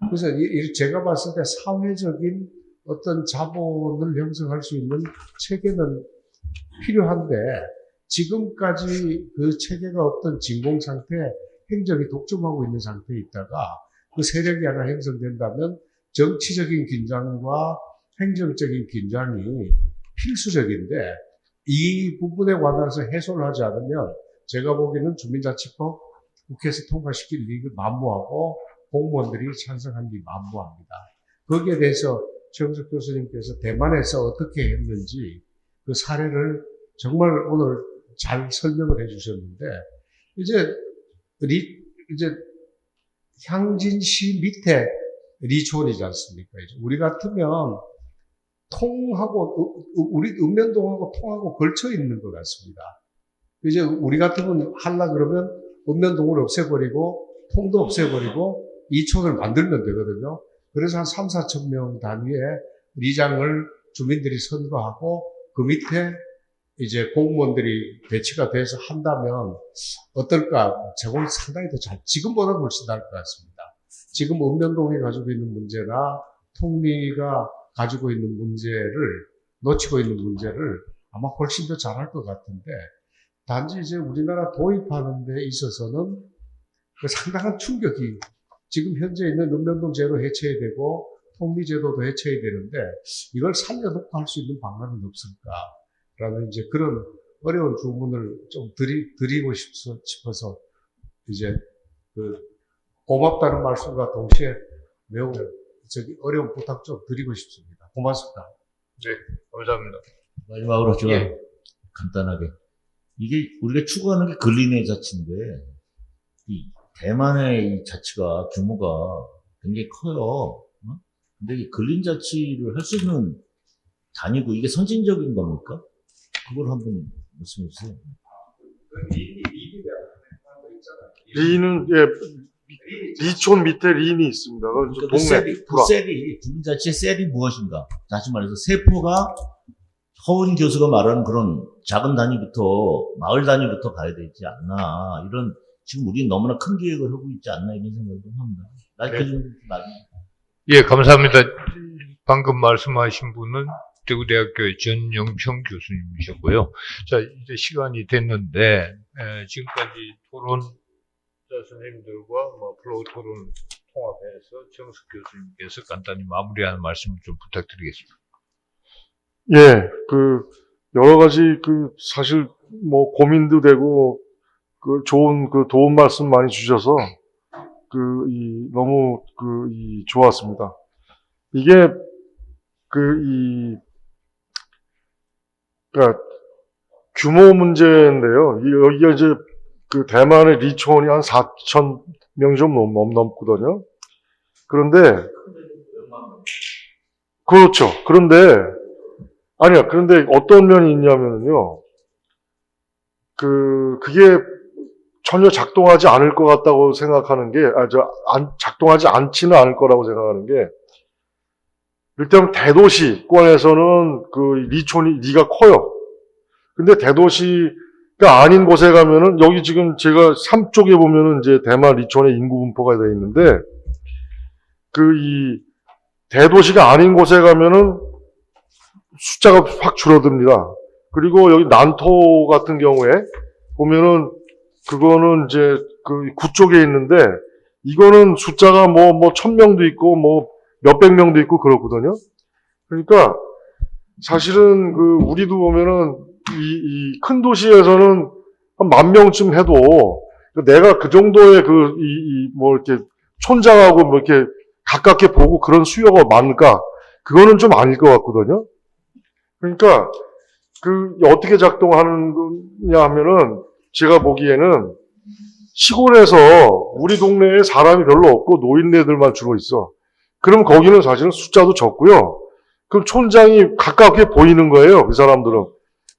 그래서 제가 봤을 때 사회적인 어떤 자본을 형성할 수 있는 체계는 필요한데 지금까지 그 체계가 없던 진공 상태, 행정이 독점하고 있는 상태에 있다가 그 세력이 하나 형성된다면 정치적인 긴장과 행정적인 긴장이 필수적인데 이 부분에 관해서 해소를 하지 않으면 제가 보기에는 주민자치법 국회에서 통과시킬 리를 만무하고 공무원들이 찬성한 리 만무합니다. 거기에 대해서 최영석 교수님께서 대만에서 어떻게 했는지 그 사례를 정말 오늘 잘 설명을 해주셨는데 이제 향진시 밑에 리촌이지 않습니까? 이제 우리 같으면 우리 읍면동하고 통하고 걸쳐 있는 것 같습니다. 이제 우리 같으면 하려 그러면 읍면동을 없애버리고 통도 없애버리고 이촌을 만들면 되거든요. 그래서 한 3, 4천 명 단위의 리장을 주민들이 선거하고 그 밑에 이제 공무원들이 배치가 돼서 한다면 어떨까? 저건 상당히 더 지금보다 훨씬 나을 것 같습니다. 지금 읍면동이 가지고 있는 문제나 통리가 가지고 있는 놓치고 있는 문제를 아마 훨씬 더 잘할 것 같은데, 단지 이제 우리나라 도입하는 데 있어서는 그 상당한 충격이 지금 현재 있는 읍면동 제도 해체해야 되고 통리 제도도 해체해야 되는데 이걸 살려놓고 할 수 있는 방안은 없을까라는 이제 그런 어려운 주문을 좀 드리고 싶어서 이제 그 고맙다는 말씀과 동시에 매우 어려운 부탁 좀 드리고 싶습니다. 고맙습니다. 네, 감사합니다. 마지막으로 제가 예. 간단하게 이게 우리가 추구하는 게 근린의 자치인데 이 대만의 이 자치가 규모가 굉장히 커요. 어? 근데 이 근린 자치를 할 수 있는 단위고 이게 선진적인 겁니까? 그걸 한번 말씀해 주세요. 리는 리촌 밑에 린이 있습니다. 그러니까 동네 그 셀이 주민자치의 셀이 무엇인가? 다시 말해서 세포가 허은 교수가 말하는 그런 작은 단위부터 마을 단위부터 가야 되지 않나, 이런 지금 우리는 너무나 큰 계획을 하고 있지 않나 이런 생각을 좀 합니다. 예, 감사합니다. 방금 말씀하신 분은 대구대학교의 전영평 교수님이셨고요. 자, 이제 시간이 됐는데 지금까지 토론자 선생님들과 플로우 토론 통합해서 정숙 교수님께서 간단히 마무리하는 말씀을 좀 부탁드리겠습니다. 예, 여러 가지 사실 고민도 되고 좋은 도움 말씀 많이 주셔서 너무 좋았습니다. 이게 그러니까 규모 문제인데요. 여기가 이제 대만의 리촌이 한 4천 명 좀 넘거든요. 그런데 그렇죠. 그런데 어떤 면이 있냐면요. 그게 전혀 작동하지 않을 것 같다고 생각하는 게, 작동하지 않지는 않을 거라고 생각하는 게, 일단 대도시권에서는 리가 커요. 근데 대도시가 아닌 곳에 가면은, 여기 지금 제가 3쪽에 보면은 이제 대만 리촌의 인구 분포가 되어 있는데, 대도시가 아닌 곳에 가면은 숫자가 확 줄어듭니다. 그리고 여기 난토 같은 경우에 보면은 그거는 이제 구 쪽에 있는데 이거는 숫자가 1000명도 있고 몇백 명도 있고 그렇거든요. 그러니까 사실은 우리도 보면은 이 큰 도시에서는 한 10,000명쯤 해도 내가 그 정도의 이렇게 촌장하고 이렇게 가깝게 보고 그런 수요가 많을까? 그거는 좀 아닐 것 같거든요. 그러니까 어떻게 작동하는 거냐 하면은 제가 보기에는 시골에서 우리 동네에 사람이 별로 없고 노인네들만 주로 있어. 그럼 거기는 사실은 숫자도 적고요. 그럼 촌장이 가깝게 보이는 거예요, 그 사람들은.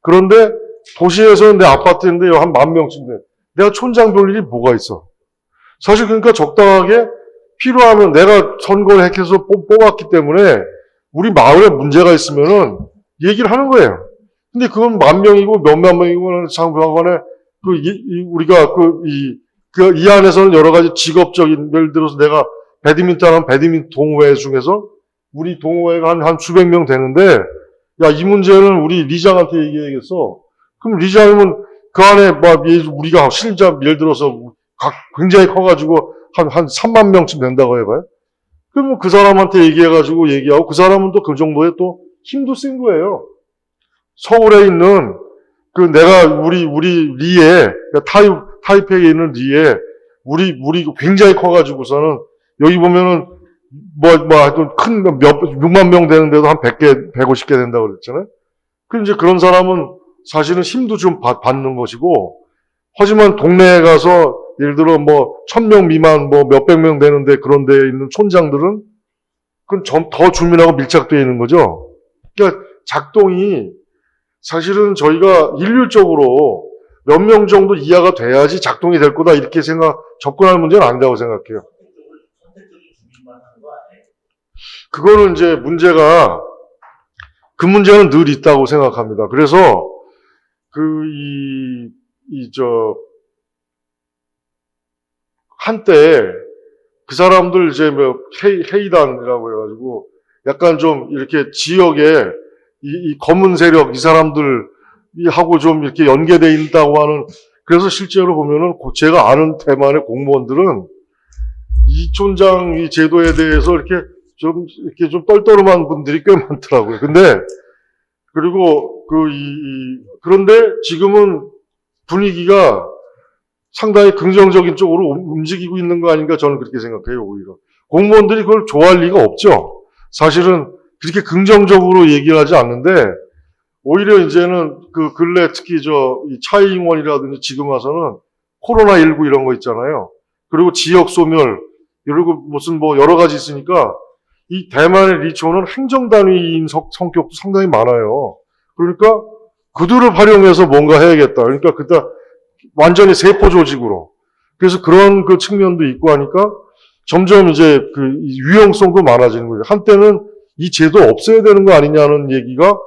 그런데 도시에서는 내 아파트인데 한 10,000명쯤 돼. 내가 촌장 볼 일이 뭐가 있어? 사실 그러니까 적당하게 필요하면 내가 선거를 해서 뽑았기 때문에 우리 마을에 문제가 있으면은 얘기를 하는 거예요. 근데 그건 10,000명이고 몇만 명이고 장부하관에 우리가 이 안에서는 여러 가지 직업적인, 예를 들어서 내가 배드민턴 하면 배드민턴 동호회 중에서 우리 동호회가 한 수백 명 되는데, 야, 이 문제는 우리 리장한테 얘기해야겠어. 그럼 리장이면 그 안에 우리가 실자, 예를 들어서 굉장히 커가지고 한 3만 명쯤 된다고 해봐요. 그러면 그 사람한테 얘기해가지고 얘기하고 그 사람은 또 그 정도의 또 힘도 센 거예요. 서울에 있는 내가 우리 리에, 타이페이에 있는 리에 물이 굉장히 커가지고서는, 여기 보면은, 하여튼 큰, 6만 명 되는데도 한 100개, 150개 된다고 그랬잖아요. 그 이제 그런 사람은 사실은 힘도 좀 받는 것이고, 하지만 동네에 가서, 예를 들어 1000명 미만, 몇백 명 되는데 그런 데에 있는 촌장들은, 그건 더 주민하고 밀착되어 있는 거죠. 그러니까 작동이, 사실은 저희가 일률적으로 몇 명 정도 이하가 돼야지 작동이 될 거다, 이렇게 접근할 문제는 아니라고 생각해요. 그거는 이제 그 문제는 늘 있다고 생각합니다. 그래서, 한때, 그 사람들 이제 회의단이라고 해가지고, 약간 좀 이렇게 지역에 이 검은 세력, 이 사람들하고 좀 이렇게 연계되어 있다고 하는, 그래서 실제로 보면은 제가 아는 대만의 공무원들은 이 촌장 이 제도에 대해서 이렇게 좀 떨떠름한 분들이 꽤 많더라고요. 근데, 그리고 그런데 지금은 분위기가 상당히 긍정적인 쪽으로 움직이고 있는 거 아닌가, 저는 그렇게 생각해요, 오히려. 공무원들이 그걸 좋아할 리가 없죠. 사실은 그렇게 긍정적으로 얘기를 하지 않는데, 오히려 이제는 근래 특히 이 차이잉원이라든지 지금 와서는 코로나19 이런 거 있잖아요. 그리고 지역 소멸, 그리고 무슨 여러 가지 있으니까, 이 대만의 리초는 행정단위인 성격도 상당히 많아요. 그러니까 그들을 활용해서 뭔가 해야겠다. 그러니까 완전히 세포 조직으로. 그래서 그런 측면도 있고 하니까 점점 이제 유용성도 많아지는 거예요. 한때는 이 제도 없애야 되는 거 아니냐는 얘기가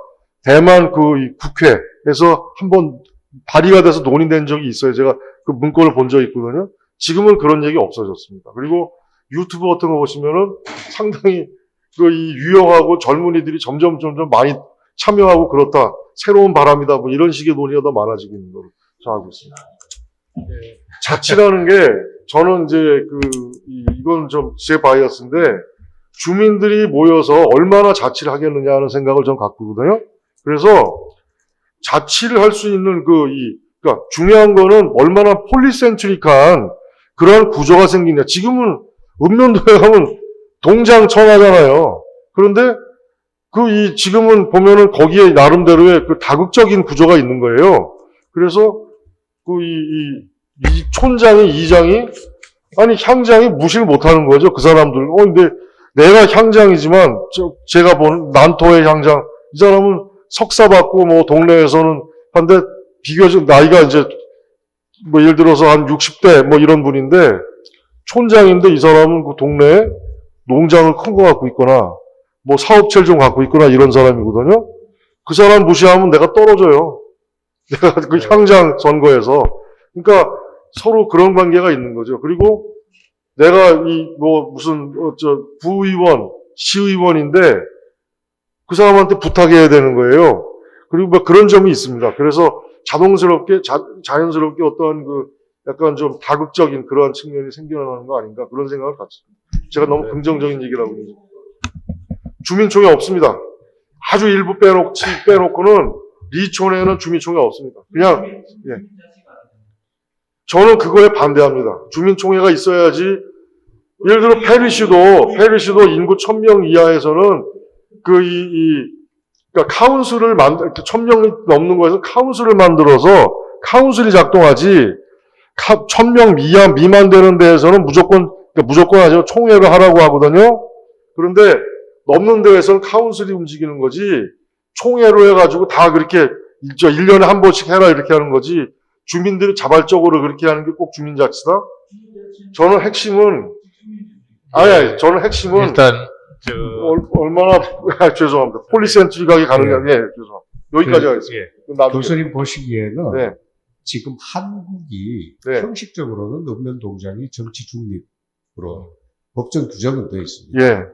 대만 국회에서 한번 발의가 돼서 논의된 적이 있어요. 제가 그 문건을 본 적이 있거든요. 지금은 그런 얘기 없어졌습니다. 그리고 유튜브 같은 거 보시면은 상당히 이 유용하고 젊은이들이 점점 많이 참여하고 그렇다. 새로운 바람이다. 이런 식의 논의가 더 많아지고 있는 걸로 저는 알고 있습니다. 자치라는 게 저는 이제 이건 좀 제 바이어스인데, 주민들이 모여서 얼마나 자치를 하겠느냐 하는 생각을 전 갖고 있거든요. 그래서 자치를 할 수 있는 그러니까 중요한 거는 얼마나 폴리센트릭한 그런 구조가 생기냐. 지금은 읍면도에 가면 동장청하잖아요. 그런데 지금은 보면은 거기에 나름대로의 다극적인 구조가 있는 거예요. 그래서 이 촌장이, 이장이, 향장이 무시를 못하는 거죠. 그 사람들. 근데 내가 향장이지만 제가 본 난토의 향장, 이 사람은 석사 받고 동네에서는 한데 비교적 나이가 이제 예를 들어서 한 60대 이런 분인데, 촌장인데 이 사람은 그 동네에 농장을 큰 거 갖고 있거나 사업체를 좀 갖고 있거나 이런 사람이거든요. 그 사람 무시하면 내가 떨어져요. 내가 향장 선거에서. 그러니까 서로 그런 관계가 있는 거죠. 그리고 내가 무슨 부의원, 시의원인데 그 사람한테 부탁해야 되는 거예요. 그리고 그런 점이 있습니다. 그래서 자연스럽게 어떠한 약간 좀 다극적인 그러한 측면이 생겨나는 거 아닌가, 그런 생각을 갖습니다. 제가 너무 긍정적인 얘기를 하고 있는데. 주민총회 없습니다. 아주 일부 빼놓고는 리촌에는 주민총회 없습니다. 그냥, 예. 저는 그거에 반대합니다. 주민총회가 있어야지. 예를 들어 페리시도 인구 1000명 이하에서는 그러니까 카운슬을 1000명이 넘는 거에서 카운슬을 만들어서 카운슬이 작동하지, 1000명 미만 되는 데에서는 무조건 아니죠. 총회를 하라고 하거든요. 그런데 넘는 데에서는 카운슬이 움직이는 거지, 총회로 해가지고 다 그렇게 1년에 한 번씩 해라 이렇게 하는 거지, 주민들이 자발적으로 그렇게 하는 게 꼭 주민자치다? 저는 핵심은, 저는 핵심은 일단 얼마나 죄송합니다. 폴리센트릭하게 가느냐. 예, 죄송합니다. 여기까지 하겠습니다. 교수님 보시기에는 네. 지금 한국이 네. 형식적으로는 읍면동장이 정치 중립으로 법정 규정은 되어 있습니다. 예.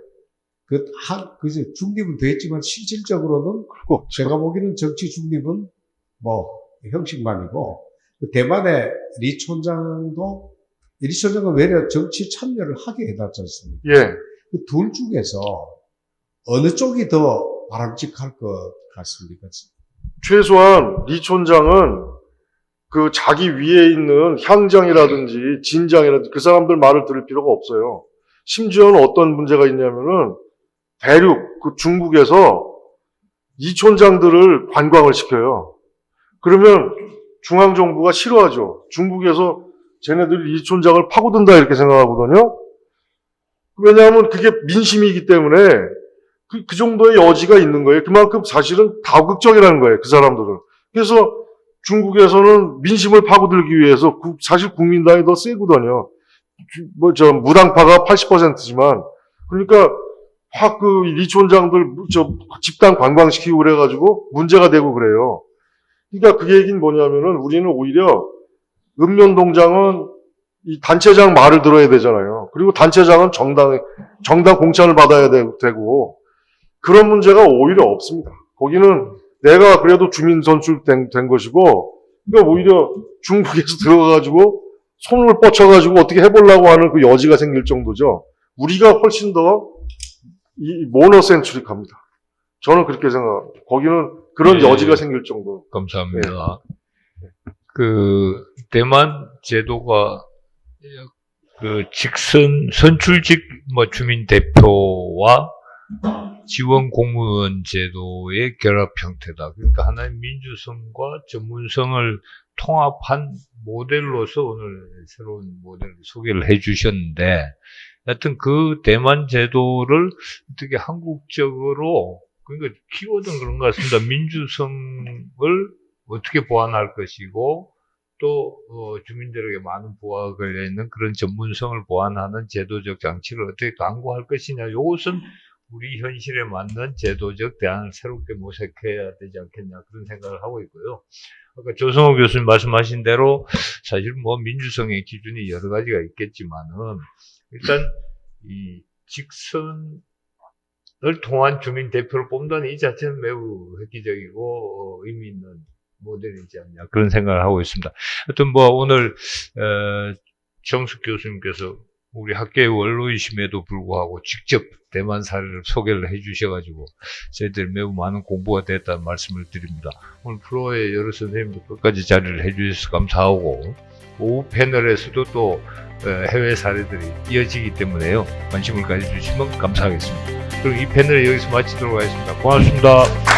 중립은 되어 있지만 실질적으로는 제가 보기에는 정치 중립은 형식만이고, 대만의 리촌장은 외려 정치 참여를 하게 해놨지 않습니까? 예. 그 둘 중에서 어느 쪽이 더 바람직할 것 같습니까? 최소한 리촌장은 그 자기 위에 있는 향장이라든지 진장이라든지 그 사람들 말을 들을 필요가 없어요. 심지어는 어떤 문제가 있냐면은 대륙, 그 중국에서 이촌장들을 관광을 시켜요. 그러면 중앙정부가 싫어하죠. 중국에서 쟤네들이 이촌장을 파고든다 이렇게 생각하거든요. 왜냐하면 그게 민심이기 때문에 그 정도의 여지가 있는 거예요. 그만큼 사실은 다국적이라는 거예요. 그 사람들은. 그래서 중국에서는 민심을 파고들기 위해서 사실 국민당이 더 세거든요. 무당파가 80%지만 그러니까 확 그 리촌장들 집단 관광시키고 그래가지고 문제가 되고 그래요. 그러니까 그 얘기는 뭐냐면은 우리는 오히려 읍면동장은 이 단체장 말을 들어야 되잖아요. 그리고 단체장은 정당 공천을 받아야 되고 그런 문제가 오히려 없습니다. 거기는 내가 그래도 주민 선출된 것이고 그러니까 오히려 중국에서 들어가가지고 손을 뻗쳐가지고 어떻게 해보려고 하는 그 여지가 생길 정도죠. 우리가 훨씬 더 모노센트릭합니다. 저는 그렇게 생각합니다. 거기는 그런 네. 여지가 생길 정도. 감사합니다. 그 대만 제도가 그 직선 선출직 주민 대표와 지원 공무원 제도의 결합 형태다. 그러니까 하나의 민주성과 전문성을 통합한 모델로서 오늘 새로운 모델을 소개를 해주셨는데, 하여튼 그 대만 제도를 어떻게 한국적으로 그러니까 키워드는 그런 것 같습니다. 민주성을 어떻게 보완할 것이고 또 주민들에게 많은 부하가 걸려 있는 그런 전문성을 보완하는 제도적 장치를 어떻게 강구할 것이냐. 이것은 우리 현실에 맞는 제도적 대안을 새롭게 모색해야 되지 않겠냐 그런 생각을 하고 있고요. 아까 조성호 교수님 말씀하신 대로 사실 민주성의 기준이 여러 가지가 있겠지만은 일단 이 직선을 통한 주민 대표를 뽑는다는 이 자체는 매우 획기적이고 의미 있는 모델이지 않냐 그런 생각을 하고 있습니다. 하여튼 오늘 정숙 교수님께서 우리 학계의 원로이심에도 불구하고 직접 대만 사례를 소개를 해주셔가지고 저희들이 매우 많은 공부가 됐다는 말씀을 드립니다. 오늘 프로의 여러 선생님들 끝까지 자리를 해주셔서 감사하고 오후 패널에서도 또 해외 사례들이 이어지기 때문에요. 관심을 가져주시면 감사하겠습니다. 그럼 이 패널을 여기서 마치도록 하겠습니다. 고맙습니다.